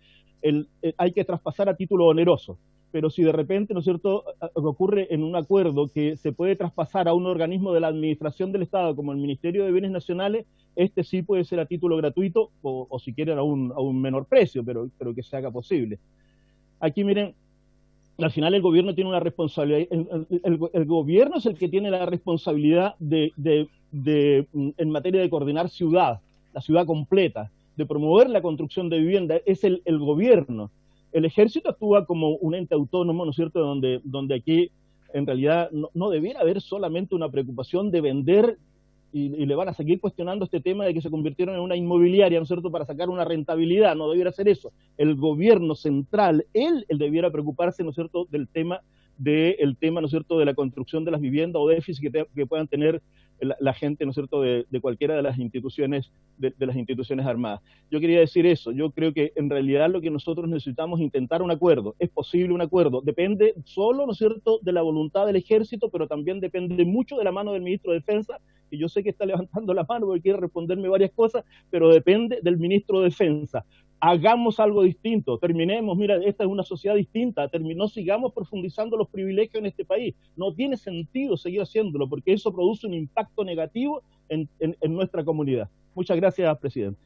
hay que traspasar a título oneroso. Pero si de repente, ¿no es cierto?, ocurre en un acuerdo que se puede traspasar a un organismo de la administración del Estado, como el Ministerio de Bienes Nacionales, este sí puede ser a título gratuito, o si quieren a un menor precio, pero que se haga posible. Aquí miren, al final el gobierno tiene una responsabilidad, el gobierno es el que tiene la responsabilidad en materia de coordinar la ciudad completa, de promover la construcción de vivienda, es el gobierno. El ejército actúa como un ente autónomo, ¿no es cierto?, donde aquí en realidad no debiera haber solamente una preocupación de vender, y le van a seguir cuestionando este tema de que se convirtieron en una inmobiliaria, ¿no es cierto?, para sacar una rentabilidad. No debiera ser eso. El gobierno central, él debiera preocuparse, ¿no es cierto?, del tema, ¿no es cierto?, de la construcción de las viviendas o déficit que puedan tener la gente, ¿no es cierto?, de cualquiera de las instituciones de las instituciones armadas. Yo quería decir eso. Yo creo que en realidad lo que nosotros necesitamos es intentar un acuerdo. Es posible un acuerdo. Depende solo, ¿no es cierto?, de la voluntad del ejército, pero también depende mucho de la mano del ministro de Defensa, que yo sé que está levantando la mano porque quiere responderme varias cosas, pero depende del ministro de Defensa. Hagamos algo distinto, terminemos, mira, esta es una sociedad distinta, no sigamos profundizando los privilegios en este país. No tiene sentido seguir haciéndolo, porque eso produce un impacto negativo en nuestra comunidad. Muchas gracias, presidente.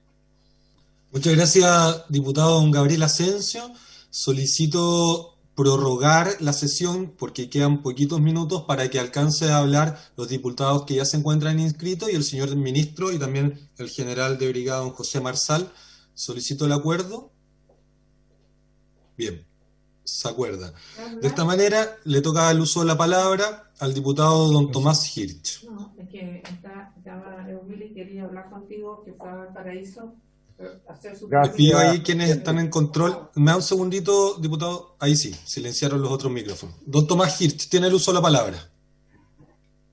Muchas gracias, diputado don Gabriel Asensio. Solicito prorrogar la sesión porque quedan poquitos minutos para que alcance a hablar los diputados que ya se encuentran inscritos y el señor ministro y también el general de brigada don José Marsal. Solicito el acuerdo. Bien, se acuerda. De esta manera le toca el uso de la palabra al diputado don Tomás Hirsch. No, es que estaba Eumili, quería hablar contigo, que estaba en Paraíso. Pido ahí quienes están en control. Me da un segundito, diputado. Ahí sí, silenciaron los otros micrófonos. Don Tomás Hirsch, tiene el uso de la palabra.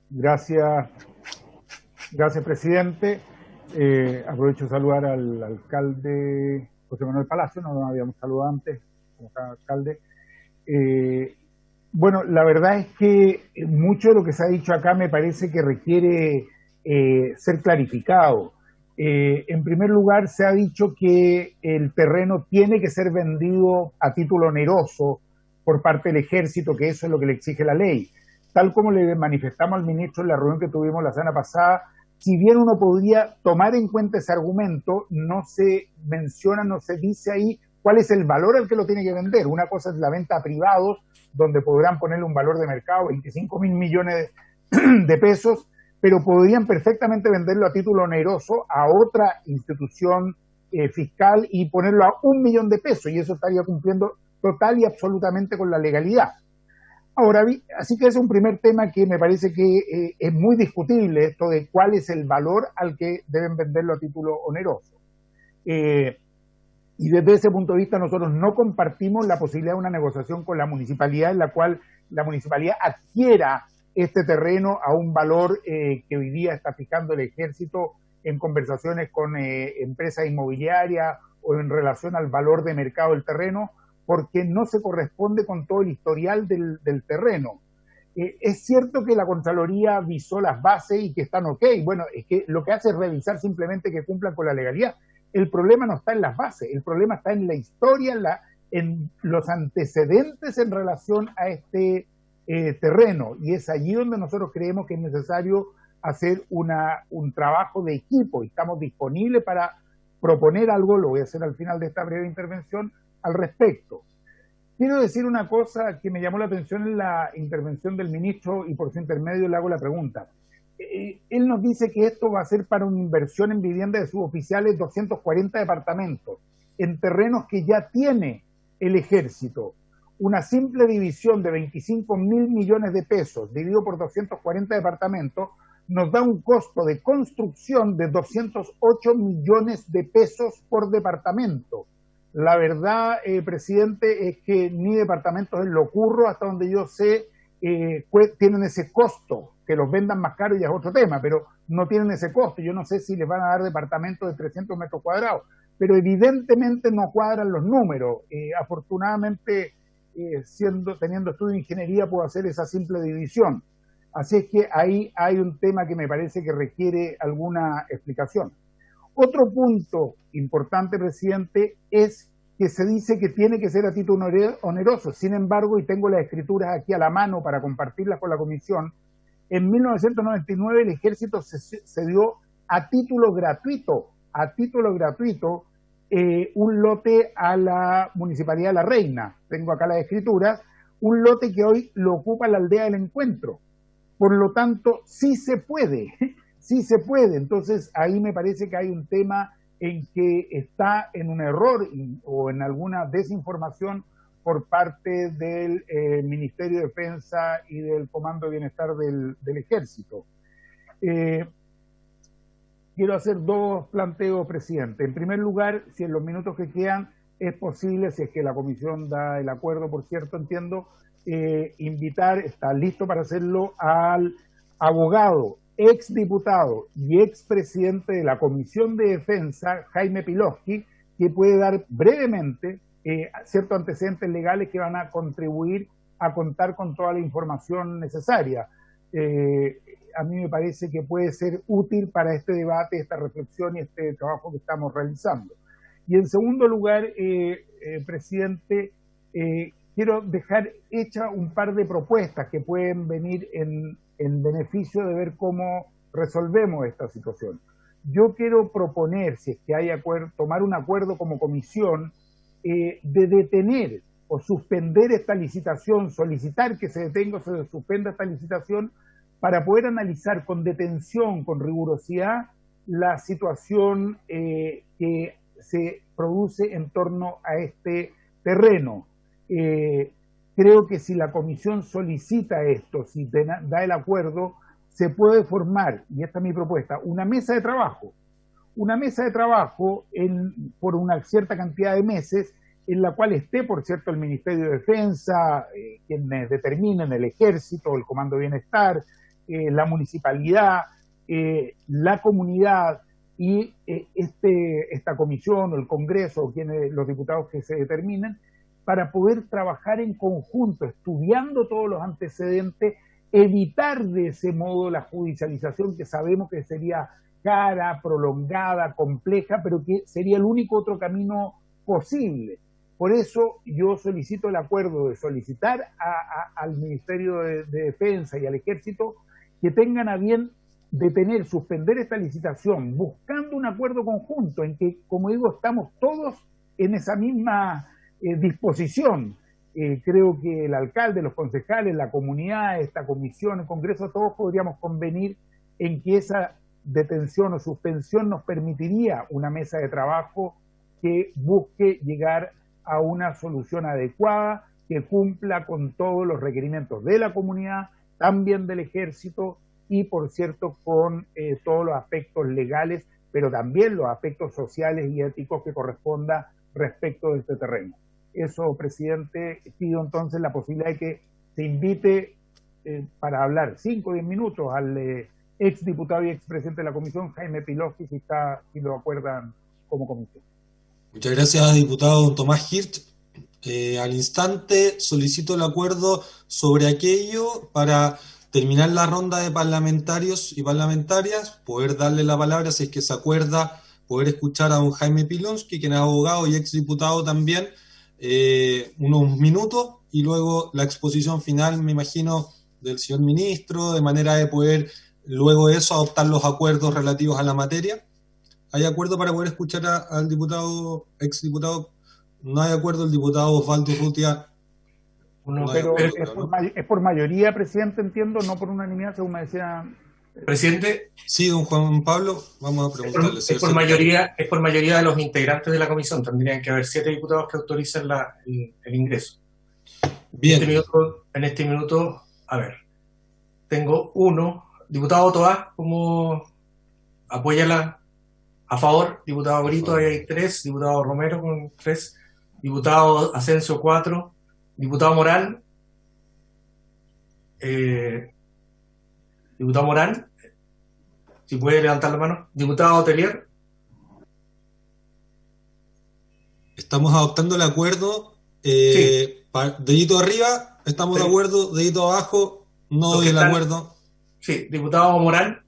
Gracias, presidente. Aprovecho de saludar al alcalde José Manuel Palacio, no nos habíamos saludado antes como alcalde. Bueno, la verdad es que mucho de lo que se ha dicho acá me parece que requiere ser clarificado. En primer lugar, se ha dicho que el terreno tiene que ser vendido a título oneroso por parte del ejército, que eso es lo que le exige la ley. tal como le manifestamos al ministro en la reunión que tuvimos la semana pasada, si bien uno podría tomar en cuenta ese argumento, no se menciona, no se dice ahí cuál es el valor al que lo tiene que vender. Una cosa es la venta a privados, donde podrán ponerle un valor de mercado, 25.000 millones de pesos, pero podrían perfectamente venderlo a título oneroso a otra institución fiscal y ponerlo a 1 millón de pesos, y eso estaría cumpliendo total y absolutamente con la legalidad. Ahora, así que es un primer tema que me parece que es muy discutible, esto de cuál es el valor al que deben venderlo a título oneroso. Y desde ese punto de vista nosotros no compartimos la posibilidad de una negociación con la municipalidad en la cual la municipalidad adquiera este terreno a un valor que hoy día está fijando el ejército en conversaciones con empresas inmobiliarias o en relación al valor de mercado del terreno, porque no se corresponde con todo el historial del terreno. Es cierto que la Contraloría visó las bases y que están ok. Bueno, es que lo que hace es revisar simplemente que cumplan con la legalidad. El problema no está en las bases, el problema está en la historia, en los antecedentes en relación a este terreno. Y es allí donde nosotros creemos que es necesario hacer un trabajo de equipo, y estamos disponibles para proponer algo, lo voy a hacer al final de esta breve intervención, al respecto. Quiero decir una cosa que me llamó la atención en la intervención del ministro, y por su intermedio le hago la pregunta. Él nos dice que esto va a ser para una inversión en vivienda de suboficiales, 240 departamentos, en terrenos que ya tiene el ejército. Una simple división de 25.000 millones de pesos, dividido por 240 departamentos, nos da un costo de construcción de 208 millones de pesos por departamento. La verdad, presidente, es que ni departamentos en Lo Curro, hasta donde yo sé, tienen ese costo. Que los vendan más caro ya es otro tema, pero no tienen ese costo. Yo no sé si les van a dar departamentos de 300 metros cuadrados, pero evidentemente no cuadran los números. Afortunadamente, teniendo estudio de ingeniería, puedo hacer esa simple división. Así es que ahí hay un tema que me parece que requiere alguna explicación. Otro punto importante, presidente, es que se dice que tiene que ser a título oneroso. Sin embargo, y tengo las escrituras aquí a la mano para compartirlas con la comisión, en 1999 el ejército se dio a título gratuito, un lote a la Municipalidad de La Reina. Tengo acá las escrituras, un lote que hoy lo ocupa la Aldea del Encuentro. Por lo tanto, sí se puede. Entonces, ahí me parece que hay un tema en que está en un error o en alguna desinformación por parte del Ministerio de Defensa y del Comando de Bienestar del Ejército. Quiero hacer dos planteos, presidente. En primer lugar, si en los minutos que quedan es posible, si es que la comisión da el acuerdo, por cierto, entiendo, invitar, está listo para hacerlo, al abogado, exdiputado y expresidente de la Comisión de Defensa, Jaime Pilowski, que puede dar brevemente ciertos antecedentes legales que van a contribuir a contar con toda la información necesaria. A mí me parece que puede ser útil para este debate, esta reflexión y este trabajo que estamos realizando. Y en segundo lugar, presidente, quiero dejar hecha un par de propuestas que pueden venir en beneficio de ver cómo resolvemos esta situación. Yo quiero proponer, si es que hay acuerdo, tomar un acuerdo como comisión de detener o suspender esta licitación, solicitar que se detenga o se suspenda esta licitación para poder analizar con detención, con rigurosidad, la situación que se produce en torno a este terreno. Creo que si la comisión solicita esto, si da el acuerdo, se puede formar, y esta es mi propuesta, una mesa de trabajo por una cierta cantidad de meses, en la cual esté, por cierto, el Ministerio de Defensa, quienes determinen, el Ejército, el Comando de Bienestar, la municipalidad, la comunidad y esta comisión o el Congreso, o los diputados que se determinen, para poder trabajar en conjunto, estudiando todos los antecedentes, evitar de ese modo la judicialización que sabemos que sería cara, prolongada, compleja, pero que sería el único otro camino posible. Por eso yo solicito el acuerdo de solicitar al Ministerio de Defensa y al Ejército que tengan a bien detener, suspender esta licitación, buscando un acuerdo conjunto en que, como digo, estamos todos en esa misma disposición. Creo que el alcalde, los concejales, la comunidad, esta comisión, el Congreso, todos podríamos convenir en que esa detención o suspensión nos permitiría una mesa de trabajo que busque llegar a una solución adecuada, que cumpla con todos los requerimientos de la comunidad, también del Ejército y, por cierto, con todos los aspectos legales, pero también los aspectos sociales y éticos que corresponda respecto de este terreno. Eso, presidente, pido entonces la posibilidad de que se invite para hablar 5 o 10 minutos al exdiputado y expresidente de la comisión, Jaime Piloski, si lo acuerdan como comisión. Muchas gracias, diputado don Tomás Hirsch. Al instante solicito el acuerdo sobre aquello para terminar la ronda de parlamentarios y parlamentarias, poder darle la palabra, si es que se acuerda, poder escuchar a don Jaime Piloski, quien es abogado y exdiputado también, unos minutos, y luego la exposición final, me imagino, del señor ministro, de manera de poder, luego de eso, adoptar los acuerdos relativos a la materia. ¿Hay acuerdo para poder escuchar al diputado, exdiputado? No hay acuerdo, el diputado Osvaldo Urrutia. No, pero es por mayoría, presidente, entiendo, no por unanimidad, según me decía. Presidente. Sí, don Juan Pablo, vamos a preguntarle. Es por mayoría de los integrantes de la comisión. Tendrían que haber 7 diputados que autoricen el ingreso. Bien. En este minuto, a ver, tengo uno. Diputado Toá, ¿cómo apóyala? A favor. Diputado Brito, ahí hay 3. Diputado Romero con 3. Diputado Asensio, 4. Diputado Morán. Diputado Morán, si puede levantar la mano. Diputado Telier. Estamos adoptando el acuerdo. Sí. Dedito arriba, estamos de acuerdo. Dedito abajo, no doy el acuerdo. Sí, diputado Morán.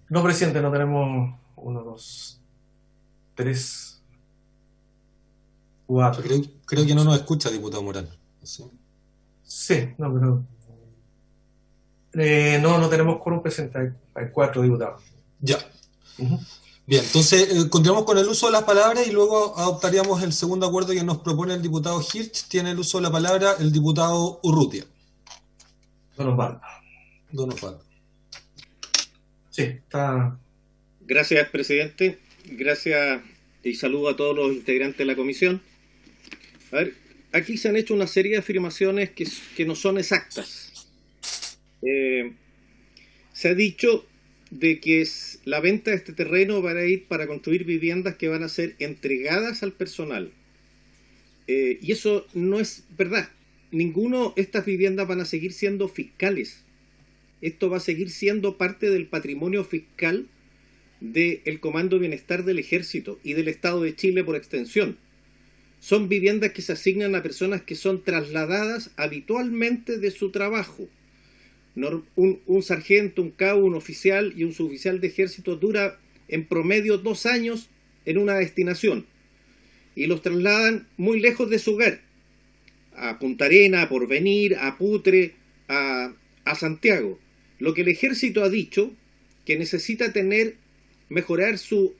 No, presidente, no tenemos 1, 2, 3, 4. Creo que no nos escucha, diputado Morán. Sí, no, pero no tenemos quórum presente, hay 4 diputados. Ya. Bien, entonces continuamos con el uso de las palabras y luego adoptaríamos el segundo acuerdo que nos propone el diputado Hirsch. Tiene el uso de la palabra el diputado Urrutia. Don Osvaldo. Sí, está. Gracias, presidente. Gracias y saludo a todos los integrantes de la comisión. A ver, aquí se han hecho una serie de afirmaciones que no son exactas. Se ha dicho de que la venta de este terreno va a ir para construir viviendas que van a ser entregadas al personal. Y eso no es verdad. Ninguno de estas viviendas van a seguir siendo fiscales. Esto va a seguir siendo parte del patrimonio fiscal del Comando de Bienestar del Ejército y del Estado de Chile por extensión. Son viviendas que se asignan a personas que son trasladadas habitualmente de su trabajo. Un sargento, un cabo, un oficial y un suboficial de ejército dura en promedio 2 años en una destinación y los trasladan muy lejos de su hogar, a Punta Arenas, a Porvenir, a Putre, a Santiago. Lo que el ejército ha dicho que necesita mejorar su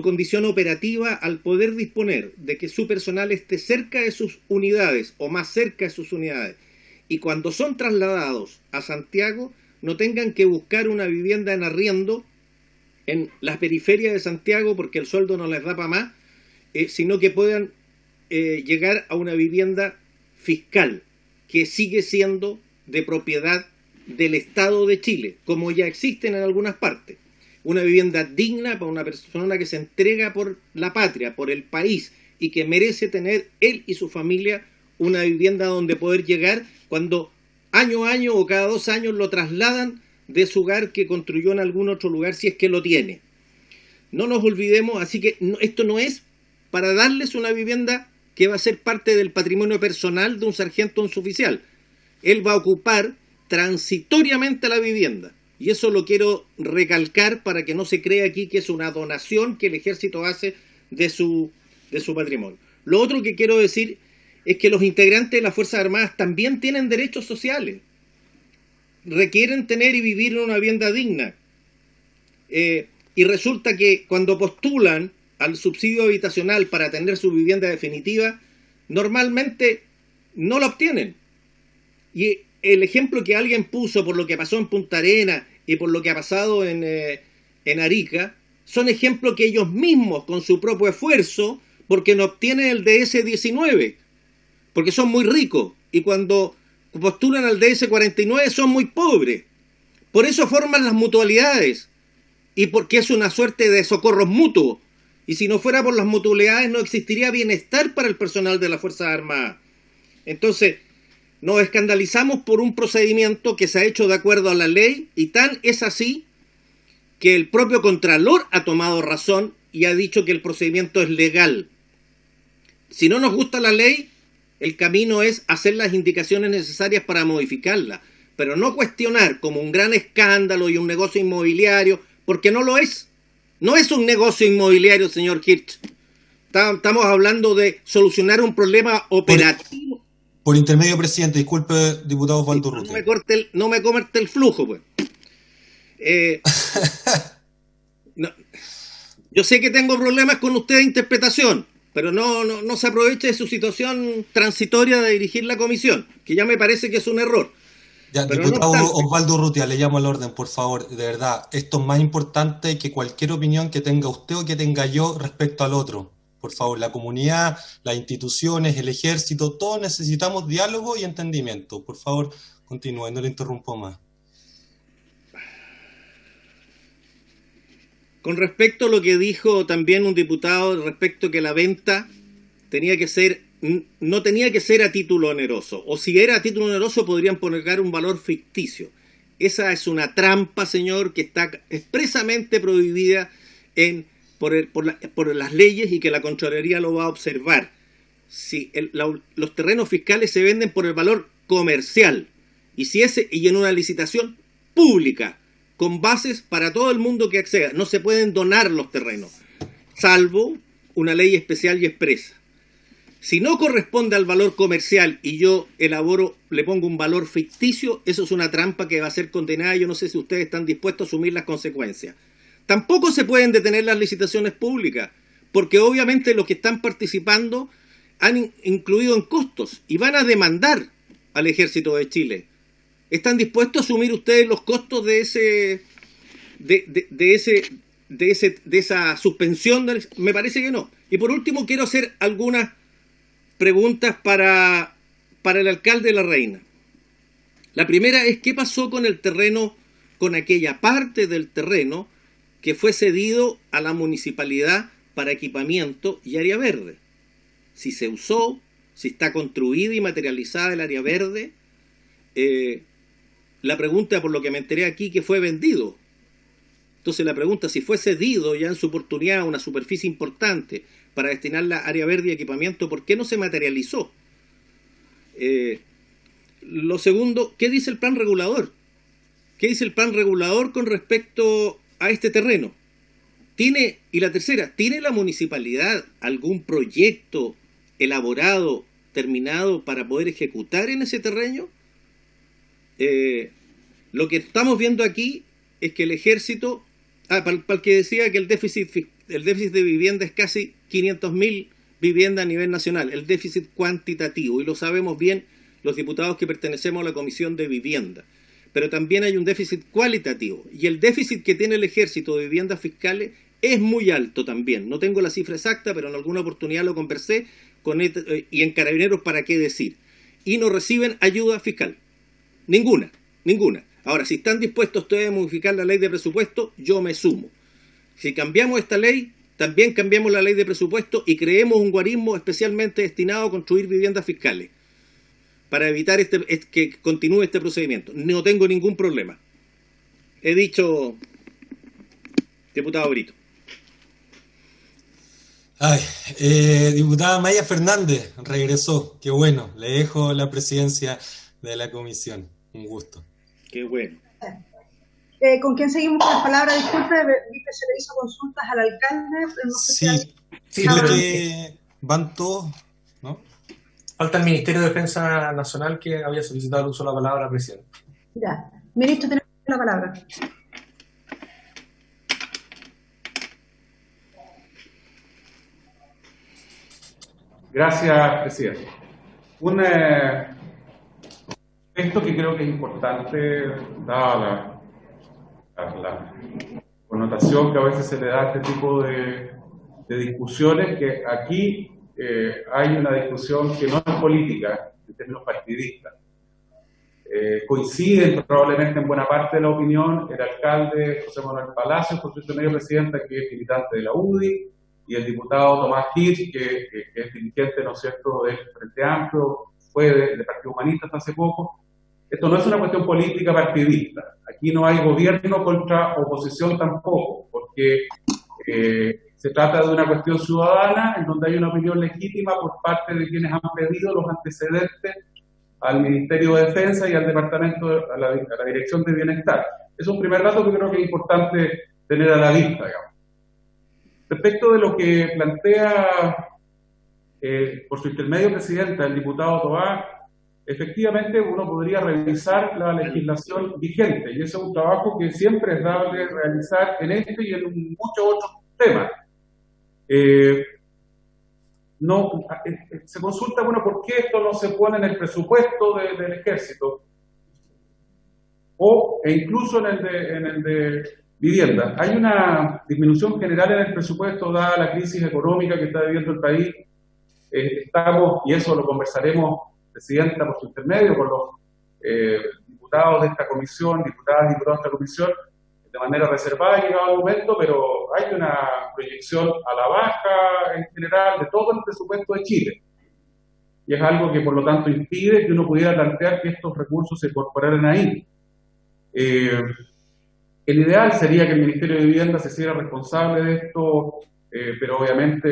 condición operativa al poder disponer de que su personal esté cerca de sus unidades o más cerca de sus unidades, y cuando son trasladados a Santiago no tengan que buscar una vivienda en arriendo en las periferias de Santiago porque el sueldo no les da para más, sino que puedan llegar a una vivienda fiscal que sigue siendo de propiedad del Estado de Chile, como ya existen en algunas partes. Una vivienda digna para una persona que se entrega por la patria, por el país, y que merece tener él y su familia una vivienda donde poder llegar cuando año a año o cada 2 años lo trasladan de su hogar que construyó en algún otro lugar, si es que lo tiene. No nos olvidemos, así que esto no es para darles una vivienda que va a ser parte del patrimonio personal de un sargento o un suboficial. Él va a ocupar transitoriamente la vivienda, Y eso lo quiero recalcar para que no se crea aquí que es una donación que el ejército hace de su patrimonio. Lo otro que quiero decir es que los integrantes de las Fuerzas Armadas también tienen derechos sociales. Requieren tener y vivir en una vivienda digna. Y resulta que cuando postulan al subsidio habitacional para tener su vivienda definitiva, normalmente no la obtienen. Y el ejemplo que alguien puso por lo que pasó en Punta Arenas y por lo que ha pasado en Arica, son ejemplos que ellos mismos, con su propio esfuerzo, porque no obtienen el DS-19, porque son muy ricos, y cuando postulan al DS-49 son muy pobres. Por eso forman las mutualidades, y porque es una suerte de socorros mutuos. Y si no fuera por las mutualidades no existiría bienestar para el personal de las Fuerzas Armadas. Entonces, nos escandalizamos por un procedimiento que se ha hecho de acuerdo a la ley, y tan es así que el propio Contralor ha tomado razón y ha dicho que el procedimiento es legal. Si no nos gusta la ley, el camino es hacer las indicaciones necesarias para modificarla, pero no cuestionar como un gran escándalo y un negocio inmobiliario, porque no lo es. No es un negocio inmobiliario, señor Hirsch. Estamos hablando de solucionar un problema operativo. Por intermedio, presidente, disculpe, diputado Osvaldo Urrutia. No me corte el flujo, pues. No, yo sé que tengo problemas con usted de interpretación, pero no se aproveche de su situación transitoria de dirigir la comisión, que ya me parece que es un error. Ya, pero diputado no Osvaldo Urrutia, le llamo al orden, por favor. De verdad, esto es más importante que cualquier opinión que tenga usted o que tenga yo respecto al otro. Por favor, la comunidad, las instituciones, el ejército, todos necesitamos diálogo y entendimiento. Por favor, continúe, no le interrumpo más. Con respecto a lo que dijo también un diputado respecto que la venta no tenía que ser a título oneroso, o si era a título oneroso podrían poner un valor ficticio. Esa es una trampa, señor, que está expresamente prohibida por las leyes y que la Contraloría lo va a observar. Si los terrenos fiscales se venden por el valor comercial y en una licitación pública, con bases para todo el mundo que acceda. No se pueden donar los terrenos, salvo una ley especial y expresa. Si no corresponde al valor comercial y yo le pongo un valor ficticio, eso es una trampa que va a ser condenada y yo no sé si ustedes están dispuestos a asumir las consecuencias. Tampoco se pueden detener las licitaciones públicas, porque obviamente los que están participando han incluido en costos y van a demandar al Ejército de Chile. ¿Están dispuestos a asumir ustedes los costos de esa suspensión? Me parece que no. Y por último quiero hacer algunas preguntas para el alcalde de La Reina. La primera es, ¿qué pasó con el terreno, con aquella parte del terreno que fue cedido a la municipalidad para equipamiento y área verde? Si se usó, si está construida y materializada el área verde. La pregunta, por lo que me enteré aquí, que fue vendido. Entonces la pregunta, si fue cedido ya en su oportunidad una superficie importante para destinarla a área verde y equipamiento, ¿por qué no se materializó? Lo segundo, ¿qué dice el plan regulador? ¿Qué dice el plan regulador con respecto a este terreno? Y la tercera, ¿tiene la municipalidad algún proyecto elaborado, terminado para poder ejecutar en ese terreno? Lo que estamos viendo aquí es que el ejército, para el que decía que el déficit de vivienda es casi 500.000 viviendas a nivel nacional, el déficit cuantitativo, y lo sabemos bien los diputados que pertenecemos a la Comisión de Vivienda, pero también hay un déficit cualitativo, y el déficit que tiene el ejército de viviendas fiscales es muy alto también. No tengo la cifra exacta, pero en alguna oportunidad lo conversé y en Carabineros, ¿para qué decir? Y no reciben ayuda fiscal. Ninguna. Ahora, si están dispuestos ustedes a modificar la ley de presupuesto, yo me sumo. Si cambiamos esta ley, también cambiamos la ley de presupuesto y creemos un guarismo especialmente destinado a construir viviendas fiscales para evitar que continúe este procedimiento. No tengo ningún problema. He dicho, diputado Brito. Diputada Maya Fernández regresó. Qué bueno, le dejo la presidencia de la comisión. Un gusto. Qué bueno. ¿Con quién seguimos con las palabras? Disculpe, vi que se le hizo consultas al alcalde, pero no sé sí, creo que van todos, ¿no? Falta el Ministerio de Defensa Nacional, que había solicitado el uso de la palabra, presidente. Ya. Ministro, tiene la palabra. Gracias, presidente. Esto que creo que es importante, dada la connotación que a veces se le da a este tipo de discusiones, que aquí hay una discusión que no es política, en términos partidistas. Coinciden probablemente en buena parte de la opinión el alcalde José Manuel Palacios, por su medio presidenta, que es militante de la UDI, y el diputado Tomás Hirsch, que es dirigente, ¿no es cierto?, del Frente Amplio, fue del Partido Humanista hasta hace poco. Esto no es una cuestión política partidista. Aquí no hay gobierno contra oposición tampoco, porque se trata de una cuestión ciudadana en donde hay una opinión legítima por parte de quienes han pedido los antecedentes al Ministerio de Defensa y al Departamento, a la Dirección de Bienestar. Es un primer dato que creo que es importante tener a la vista, digamos. Respecto de lo que plantea por su intermedio, presidenta, el diputado Toá, efectivamente uno podría revisar la legislación vigente, y ese es un trabajo que siempre es dable realizar en este y en muchos otros temas. Se consulta, bueno, ¿por qué esto no se pone en el presupuesto del ejército? E incluso en el de vivienda. Hay una disminución general en el presupuesto dada la crisis económica que está viviendo el país. Estamos, y eso lo conversaremos, presidenta, por su intermedio, con los diputados de esta comisión, diputadas y diputados de esta comisión, de manera reservada ha llegado el momento, pero hay una proyección a la baja en general de todo el presupuesto de Chile. Y es algo que, por lo tanto, impide que uno pudiera plantear que estos recursos se incorporaran ahí. El ideal sería que el Ministerio de Vivienda se hiciera responsable de esto, pero obviamente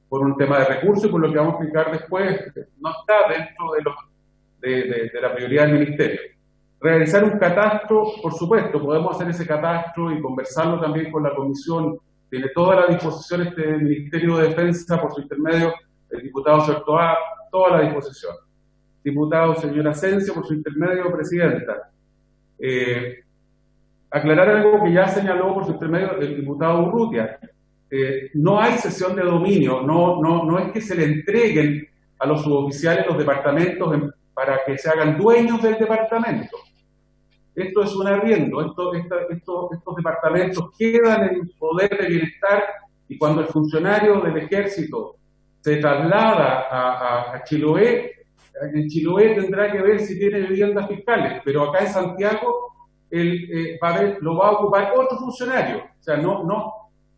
por un tema de recursos y por lo que vamos a explicar después, no está dentro de la prioridad del Ministerio. Realizar un catastro, por supuesto, podemos hacer ese catastro y conversarlo también con la Comisión. Tiene toda la disposición este Ministerio de Defensa, por su intermedio, el diputado Sortoá, toda la disposición. Diputado señor Asensio, por su intermedio, presidenta. Aclarar algo que ya señaló por su intermedio el diputado Urrutia. No hay cesión de dominio, no es que se le entreguen a los suboficiales los departamentos para que se hagan dueños del departamento. Esto es un arriendo, estos departamentos quedan en poder de bienestar, y cuando el funcionario del ejército se traslada a Chiloé, en Chiloé tendrá que ver si tiene viviendas fiscales, pero acá en Santiago lo va a ocupar otro funcionario. O sea,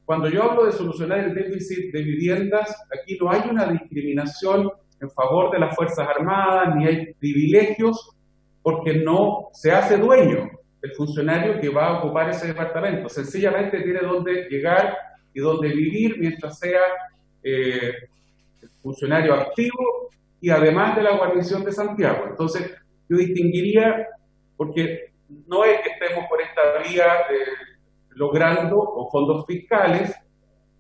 cuando yo hablo de solucionar el déficit de viviendas, aquí no hay una discriminación en favor de las Fuerzas Armadas, ni hay privilegios, porque no se hace dueño el funcionario que va a ocupar ese departamento. Sencillamente tiene donde llegar y donde vivir mientras sea funcionario activo y además de la guarnición de Santiago. Entonces, yo distinguiría, porque no es que estemos por esta vía logrando con fondos fiscales,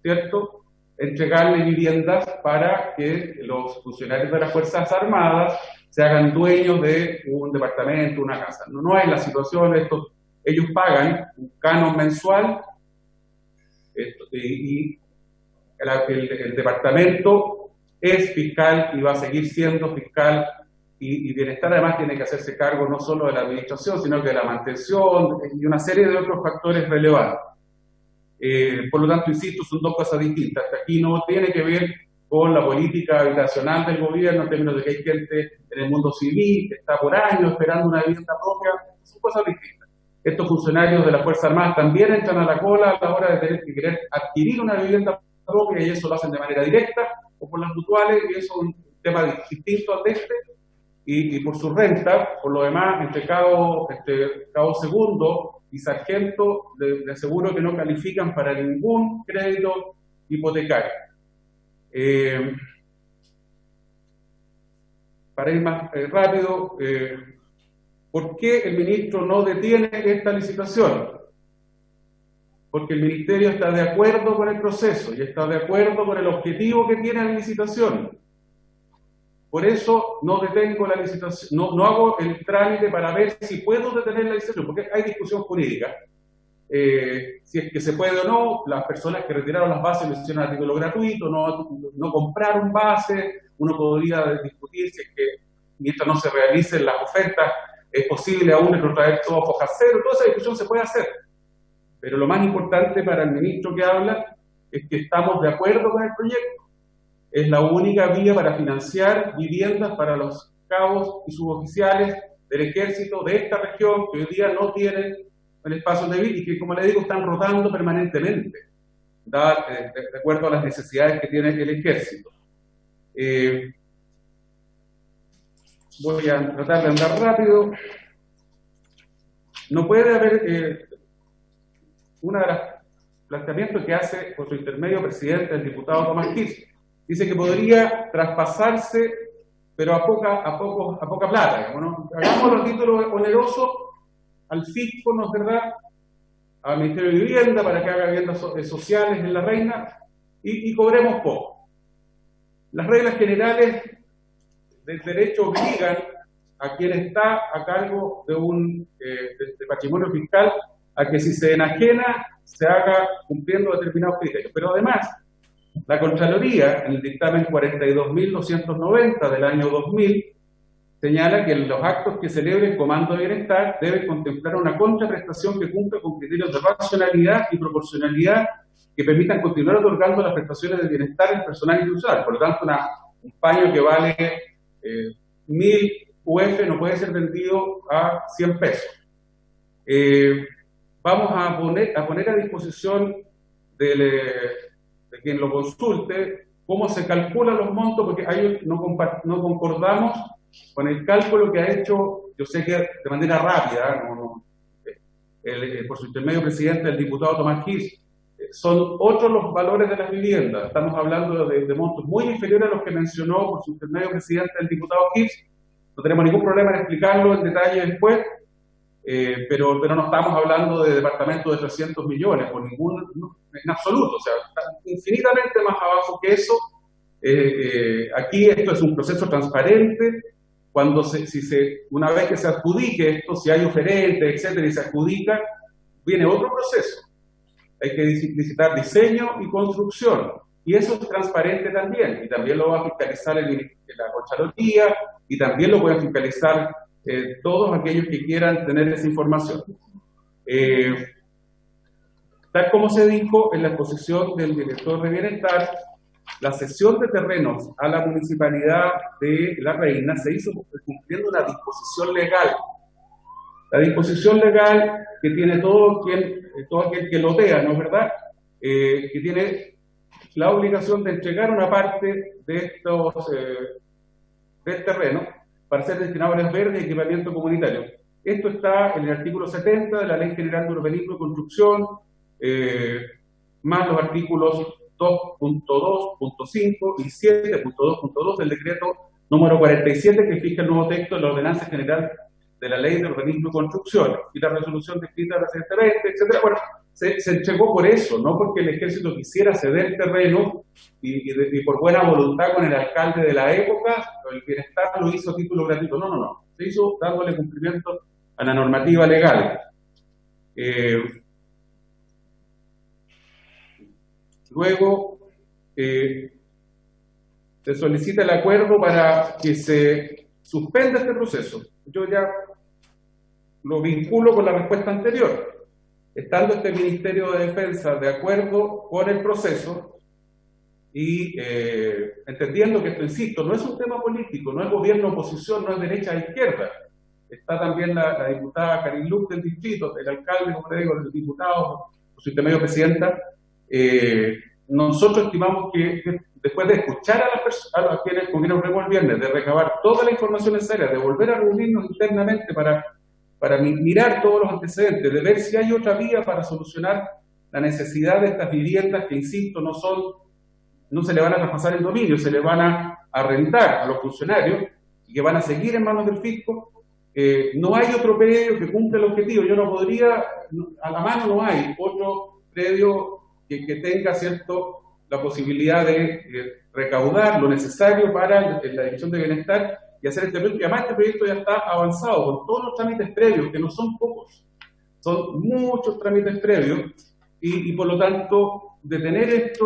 ¿cierto?, entregarle viviendas para que los funcionarios de las Fuerzas Armadas se hagan dueños de un departamento, una casa. No hay la situación, ellos pagan un canon mensual y el departamento es fiscal y va a seguir siendo fiscal, y Bienestar además tiene que hacerse cargo no solo de la administración, sino que de la mantención y una serie de otros factores relevantes. Por lo tanto, insisto, son dos cosas distintas. Aquí no tiene que ver con la política habitacional del gobierno, en términos de que hay gente en el mundo civil que está por años esperando una vivienda propia, son cosas distintas. Estos funcionarios de las Fuerzas Armadas también entran a la cola a la hora de tener que querer adquirir una vivienda propia, y eso lo hacen de manera directa o por las mutuales, y eso es un tema distinto al de este. Y por su renta, por lo demás, entre cabo segundo y sargento, le aseguro que no califican para ningún crédito hipotecario. Para ir más rápido, ¿Por qué el ministro no detiene esta licitación? Porque el ministerio está de acuerdo con el proceso y está de acuerdo con el objetivo que tiene la licitación. Por eso no detengo la licitación, no hago el trámite para ver si puedo detener la licitación, porque hay discusión jurídica. Si es que se puede o no, las personas que retiraron las bases lo hicieron a título gratuito, no compraron bases, uno podría discutir si es que mientras no se realicen las ofertas es posible aún retrotraer todo a foja cero, toda esa discusión se puede hacer. Pero lo más importante para el ministro que habla es que estamos de acuerdo con el proyecto. Es la única vía para financiar viviendas para los cabos y suboficiales del ejército de esta región que hoy día no tienen el espacio de vivir y que, como le digo, están rotando permanentemente, de acuerdo a las necesidades que tiene el ejército. Voy a tratar de andar rápido. No puede haber... uno de los planteamientos que hace por su intermedio presidente, el diputado Tomás Hirsch, dice que podría traspasarse, pero a poca plata. Bueno, hagamos los títulos onerosos al fisco, ¿no es verdad?, al Ministerio de Vivienda para que haga viviendas sociales en La Reina y cobremos poco. Las reglas generales del derecho obligan a quien está a cargo de un de patrimonio fiscal a que si se enajena se haga cumpliendo determinados criterios. Pero además, la Contraloría, en el dictamen 42.290 del año 2000, señala que los actos que celebre el Comando de Bienestar deben contemplar una contraprestación que cumpla con criterios de racionalidad y proporcionalidad que permitan continuar otorgando las prestaciones de bienestar al personal institucional. Por lo tanto, un paño que vale 1.000 UF no puede ser vendido a 100 pesos. Vamos a poner a disposición de quien lo consulte cómo se calculan los montos, porque ahí no concordamos con el cálculo que ha hecho, yo sé que de manera rápida, por su intermedio presidente, el diputado Tomás Hirsch, son otros los valores de las viviendas. Estamos hablando de montos muy inferiores a los que mencionó por su intermedio presidente el diputado Hirsch. No tenemos ningún problema en explicarlo en detalle después, pero no estamos hablando de departamentos de 300 millones, en absoluto, o sea, infinitamente más abajo que eso. Aquí esto es un proceso transparente. Una vez que se adjudique esto, si hay oferente, etcétera, y se adjudica, viene otro proceso. Hay que licitar diseño y construcción, y eso es transparente también, y también lo va a fiscalizar la Contraloría, y también lo pueden fiscalizar todos aquellos que quieran tener esa información. Tal como se dijo en la exposición del director de Bienestar, la cesión de terrenos a la municipalidad de La Reina se hizo cumpliendo una disposición legal. La disposición legal que tiene todo aquel que lotea, ¿no es verdad?, que tiene la obligación de entregar una parte de del terreno para ser destinado a áreas verdes y equipamiento comunitario. Esto está en el artículo 70 de la Ley General de Urbanismo y Construcción, más los artículos 2.2.5 y 7.2.2 del decreto número 47 que fija el nuevo texto de la Ordenanza General de la Ley de Urbanismo y Construcción y la resolución descrita recientemente, etcétera. Bueno, se entregó por eso, no porque el ejército quisiera ceder el terreno y por buena voluntad con el alcalde de la época, el Bienestar lo hizo a título gratuito. No. Se hizo dándole cumplimiento a la normativa legal. Luego, se solicita el acuerdo para que se suspenda este proceso. Yo ya lo vinculo con la respuesta anterior. Estando este Ministerio de Defensa de acuerdo con el proceso y entendiendo que esto, insisto, no es un tema político, no es gobierno-oposición, no es derecha-izquierda. Está también la diputada Karin Lux del distrito, el alcalde, como le digo, el diputado, su intermedio presidenta. Nosotros estimamos que después de escuchar a quienes con quienes nos reunimos el viernes, de recabar toda la información necesaria, de volver a reunirnos internamente para mirar todos los antecedentes, de ver si hay otra vía para solucionar la necesidad de estas viviendas que, insisto, no se le van a traspasar en dominio, se le van a arrendar a los funcionarios y que van a seguir en manos del fisco. no hay otro predio que cumpla el objetivo. Yo no podría, a la mano no hay otro predio que tenga, ¿cierto?, la posibilidad de recaudar lo necesario para la Dirección de Bienestar y hacer este proyecto. Y además este proyecto ya está avanzado con todos los trámites previos, que no son pocos, son muchos trámites previos, y por lo tanto, detener esto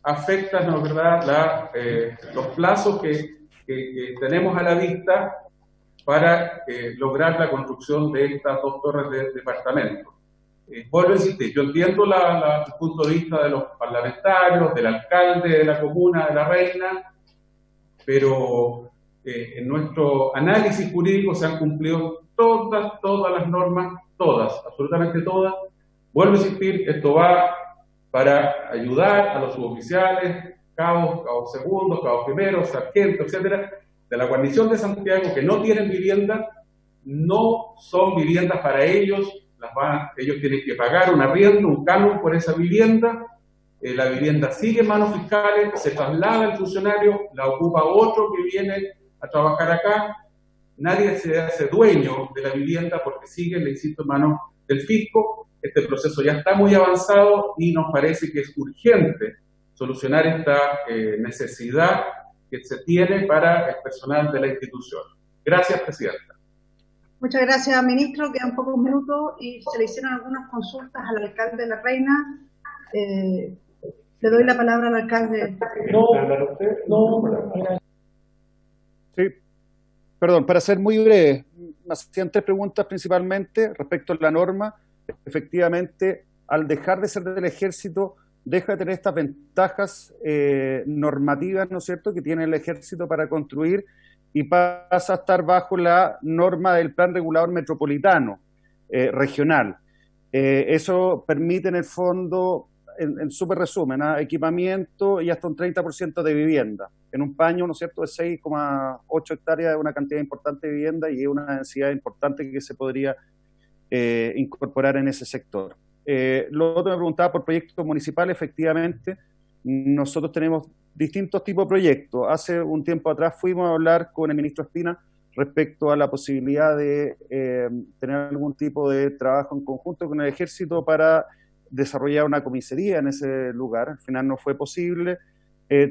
afecta, ¿no es verdad?, los plazos que tenemos a la vista para lograr la construcción de estas 2 torres de departamento. Vuelvo a insistir, yo entiendo el punto de vista de los parlamentarios, del alcalde de la comuna de La Reina, pero en nuestro análisis jurídico se han cumplido todas las normas, todas, absolutamente todas. Vuelvo a insistir, esto va para ayudar a los suboficiales, cabos segundos, cabos primeros, sargentos, etcétera, de la guarnición de Santiago, que no tienen vivienda. No son viviendas para ellos, ellos tienen que pagar un arriendo, un canon por esa vivienda. La vivienda sigue en manos fiscales, se traslada al funcionario, la ocupa otro que viene a trabajar acá. Nadie se hace dueño de la vivienda porque sigue, le insisto, en manos del fisco. Este proceso ya está muy avanzado y nos parece que es urgente solucionar esta necesidad que se tiene para el personal de la institución. Gracias, Presidenta. Muchas gracias, ministro. Quedan pocos minutos y se le hicieron algunas consultas al alcalde de La Reina. Le doy la palabra al alcalde. Sí, perdón, para ser muy breve, me hacían 3 preguntas principalmente respecto a la norma. Efectivamente, al dejar de ser del ejército, deja de tener estas ventajas normativas, ¿no es cierto?, que tiene el ejército para construir, y pasa a estar bajo la norma del Plan Regulador Metropolitano regional. Eso permite, en el fondo, en súper resumen, equipamiento y hasta un 30% de vivienda. En un paño, ¿no es cierto?, de 6,8 hectáreas, es una cantidad importante de vivienda y es una densidad importante que se podría incorporar en ese sector. Lo otro me preguntaba por proyectos municipales. Efectivamente, nosotros tenemos distintos tipos de proyectos. Hace un tiempo atrás fuimos a hablar con el ministro Espina respecto a la posibilidad de tener algún tipo de trabajo en conjunto con el ejército para desarrollar una comisaría en ese lugar. Al final no fue posible.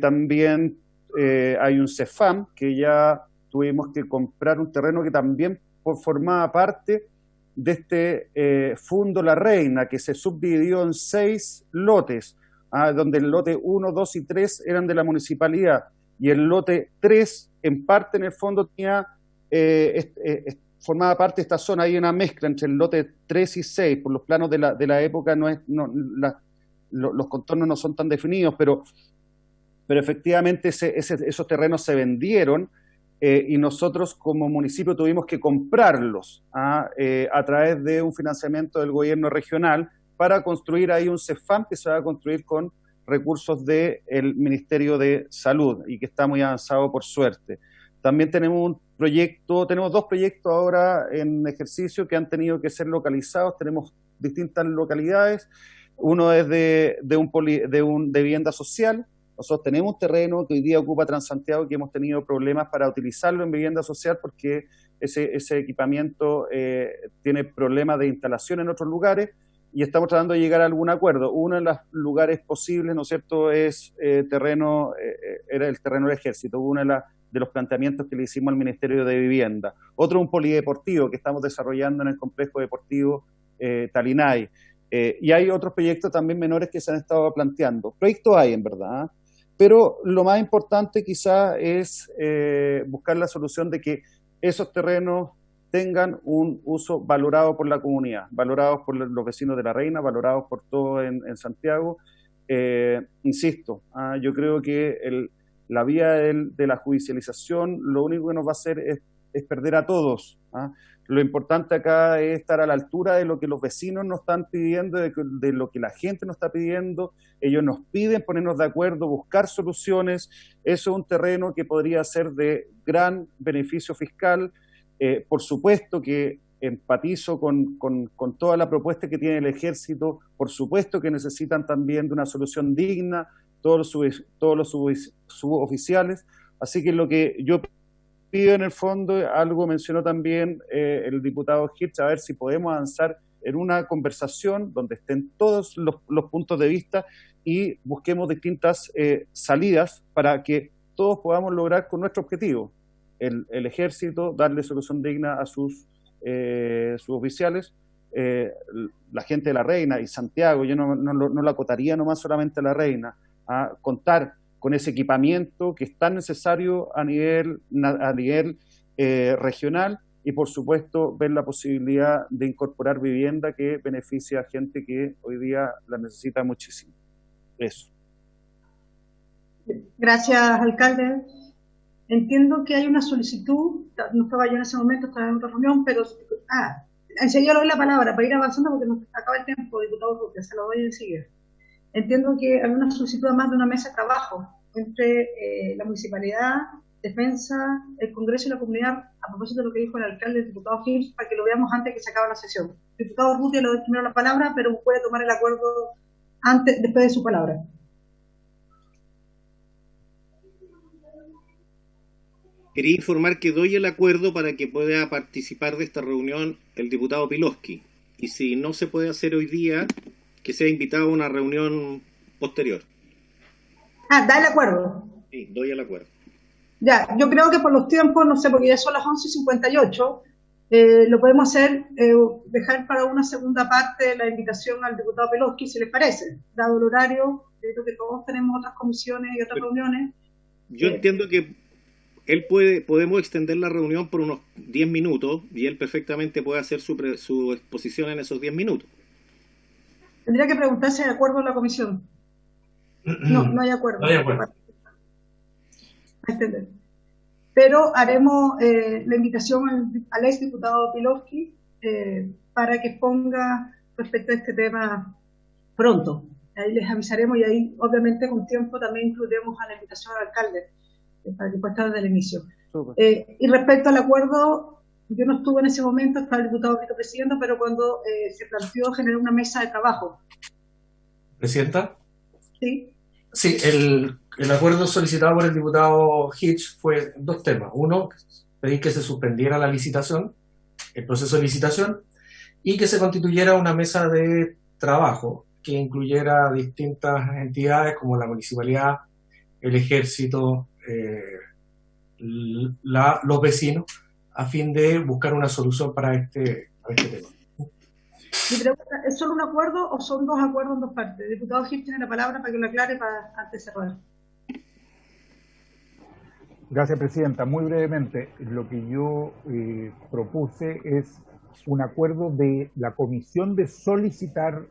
También hay un CEFAM, que ya tuvimos que comprar un terreno que también formaba parte de este Fundo La Reina, que se subdividió en 6 lotes, donde el lote 1, 2 y 3 eran de la municipalidad, y el lote 3, en parte, en el fondo, tenía formaba parte de esta zona. Hay una mezcla entre el lote 3 y 6, por los planos de la época los contornos no son tan definidos, pero efectivamente esos terrenos se vendieron, y nosotros como municipio tuvimos que comprarlos a través de un financiamiento del gobierno regional para construir ahí un CEFAM que se va a construir con recursos del Ministerio de Salud y que está muy avanzado, por suerte. También tenemos tenemos 2 proyectos ahora en ejercicio que han tenido que ser localizados. Tenemos distintas localidades. Uno es de vivienda social. Nosotros tenemos un terreno que hoy día ocupa Transantiago, que hemos tenido problemas para utilizarlo en vivienda social porque ese equipamiento tiene problemas de instalación en otros lugares, y estamos tratando de llegar a algún acuerdo. Uno de los lugares posibles, ¿no es cierto?, es era el terreno del ejército, uno de los planteamientos que le hicimos al Ministerio de Vivienda. Otro, un polideportivo que estamos desarrollando en el complejo deportivo Talinay. Y hay otros proyectos también menores que se han estado planteando. Proyectos hay, en verdad, pero lo más importante quizá es buscar la solución de que esos terrenos tengan un uso valorado por la comunidad, valorados por los vecinos de La Reina, valorados por todos en Santiago. Insisto, yo creo que la vía de la judicialización lo único que nos va a hacer es perder a todos. Lo importante acá es estar a la altura de lo que los vecinos nos están pidiendo, de lo que la gente nos está pidiendo. Ellos nos piden ponernos de acuerdo, buscar soluciones. Eso es un terreno que podría ser de gran beneficio fiscal. Por supuesto que empatizo con toda la propuesta que tiene el ejército. Por supuesto que necesitan también de una solución digna todos los suboficiales. Así que lo que yo pido en el fondo, algo mencionó también el diputado Hirsch, a ver si podemos avanzar en una conversación donde estén todos los puntos de vista y busquemos distintas salidas para que todos podamos lograr con nuestro objetivo. El ejército, darle solución digna a sus oficiales, la gente de La Reina y Santiago, yo no lo acotaría nomás solamente a La Reina, a contar con ese equipamiento que es tan necesario a nivel regional y, por supuesto, ver la posibilidad de incorporar vivienda que beneficie a gente que hoy día la necesita muchísimo. Eso. Gracias, alcalde. Entiendo que hay una solicitud, no estaba yo en ese momento, estaba en otra reunión, pero... enseguida le doy la palabra para ir avanzando porque nos acaba el tiempo, diputado Urrutia, se lo doy enseguida. Entiendo que hay una solicitud más de una mesa de trabajo entre la municipalidad, defensa, el Congreso y la comunidad, a propósito de lo que dijo el alcalde, el diputado Hirsch, para que lo veamos antes de que se acabe la sesión. El diputado Urrutia le doy primero la palabra, pero puede tomar el acuerdo después de su palabra. Quería informar que doy el acuerdo para que pueda participar de esta reunión el diputado Piloski. Y si no se puede hacer hoy día, que sea invitado a una reunión posterior. Da el acuerdo. Sí, doy el acuerdo. Ya, yo creo que por los tiempos, no sé, porque ya son las 11:58, lo podemos hacer, dejar para una segunda parte la invitación al diputado Piloski, si les parece, dado el horario, creo que todos tenemos otras comisiones y otras reuniones. Yo entiendo que podemos extender la reunión por unos 10 minutos y él perfectamente puede hacer su exposición en esos 10 minutos. Tendría que preguntarse de acuerdo en la comisión. No hay acuerdo. No hay acuerdo. Pero haremos la invitación al ex diputado Piloski para que exponga respecto a este tema pronto. Ahí les avisaremos y ahí, obviamente, con tiempo también incluiremos a la invitación al alcalde para que pueda estar desde el inicio. Y respecto al acuerdo, yo no estuve en ese momento, estaba el diputado vicepresidente, pero cuando se planteó generar una mesa de trabajo. ¿Presidenta? Sí. Sí, el acuerdo solicitado por el diputado Hirsch fue dos temas. Uno, pedir que se suspendiera la licitación, el proceso de licitación, y que se constituyera una mesa de trabajo que incluyera distintas entidades como la municipalidad, el ejército, los vecinos, a fin de buscar una solución para este tema. Mi pregunta, ¿es solo un acuerdo o son dos acuerdos en dos partes? El diputado Hirsch tiene la palabra para que lo aclare antes de cerrar. Gracias, presidenta. Muy brevemente, lo que yo propuse es un acuerdo de la comisión de solicitar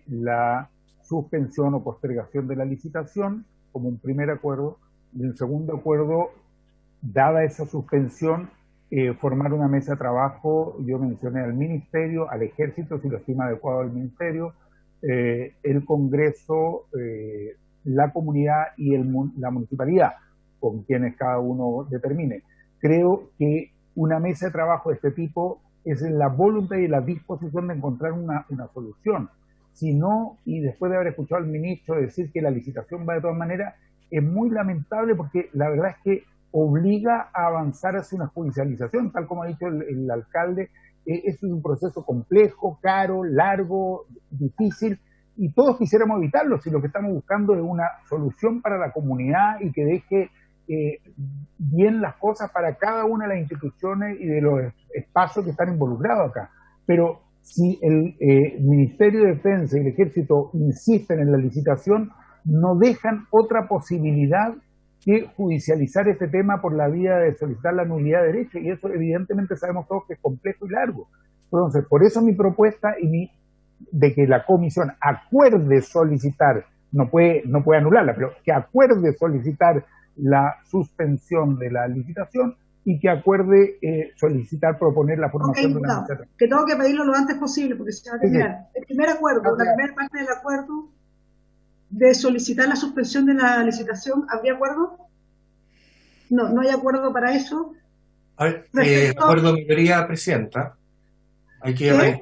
la suspensión o postergación de la licitación como un primer acuerdo, y un segundo acuerdo, dada esa suspensión, formar una mesa de trabajo. Yo mencioné al Ministerio, al Ejército, si lo estima adecuado el Ministerio, el Congreso, la comunidad y la municipalidad, con quienes cada uno determine. Creo que una mesa de trabajo de este tipo es en la voluntad y la disposición de encontrar una solución. Si no, y después de haber escuchado al ministro decir que la licitación va de todas maneras, es muy lamentable porque la verdad es que obliga a avanzar hacia una judicialización, tal como ha dicho el alcalde. Eso es un proceso complejo, caro, largo, difícil, y todos quisiéramos evitarlo si lo que estamos buscando es una solución para la comunidad y que deje bien las cosas para cada una de las instituciones y de los espacios que están involucrados acá. Pero si el Ministerio de Defensa y el Ejército insisten en la licitación, no dejan otra posibilidad que judicializar este tema por la vía de solicitar la nulidad de derecho, y eso evidentemente sabemos todos que es complejo y largo. Entonces, por eso mi propuesta de que la comisión acuerde solicitar, no puede anularla, pero que acuerde solicitar la suspensión de la licitación y que acuerde proponer la formación de una mesa. Que tengo que pedirlo lo antes posible porque se va a terminar. Sí. El primer acuerdo, la primera parte del acuerdo de solicitar la suspensión de la licitación, ¿habría acuerdo? No hay acuerdo para eso. A ver, acuerdo de mayoría, presidenta. Hay que...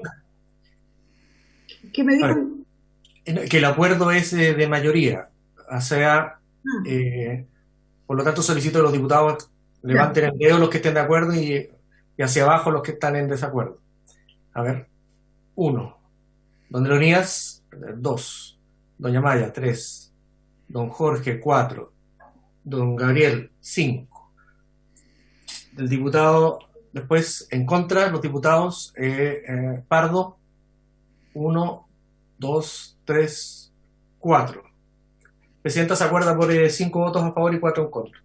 ¿Qué me dijo? Que el acuerdo es de mayoría. O sea, por lo tanto solicito a los diputados Levanten el dedo los que estén de acuerdo y hacia abajo los que están en desacuerdo. A ver, 1. Don Leonidas, 2. Doña Maya, 3. Don Jorge, 4. Don Gabriel, 5. El diputado, después, en contra, los diputados Pardo, 1, 2, 3, 4. Presidenta se acuerda por 5 votos a favor y 4 en contra.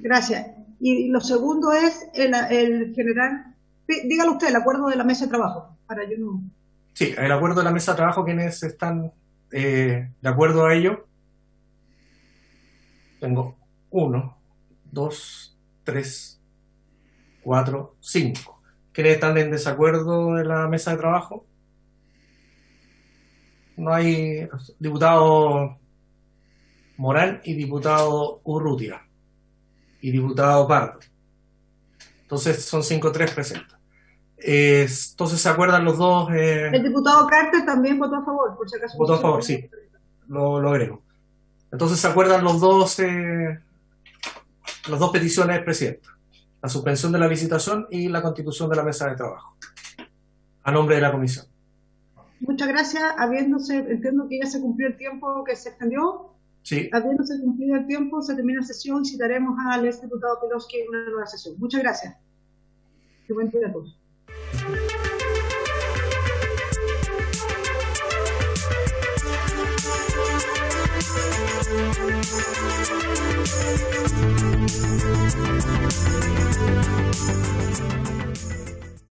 Gracias. Y lo segundo es el general, dígalo usted, el acuerdo de la mesa de trabajo, para yo no... Sí, el acuerdo de la mesa de trabajo, quienes están de acuerdo a ello. Tengo 1, 2, 3, 4, 5. ¿Quiénes están en desacuerdo de la mesa de trabajo? No hay diputado Morán y diputado Urrutia y diputado Pardo. Entonces son 5-3 presentes. Entonces se acuerdan los dos. El diputado Carter también votó a favor, por si acaso. Votó a favor, sí. Lo agrego. Entonces se acuerdan las dos peticiones del presidente. La suspensión de la licitación y la constitución de la mesa de trabajo. A nombre de la comisión. Muchas gracias. Entiendo que ya se cumplió el tiempo que se extendió. Sí. Habiéndose cumplido el tiempo, se termina la sesión y citaremos al exdiputado Piroski en una nueva sesión. Muchas gracias. Qué buen día a todos.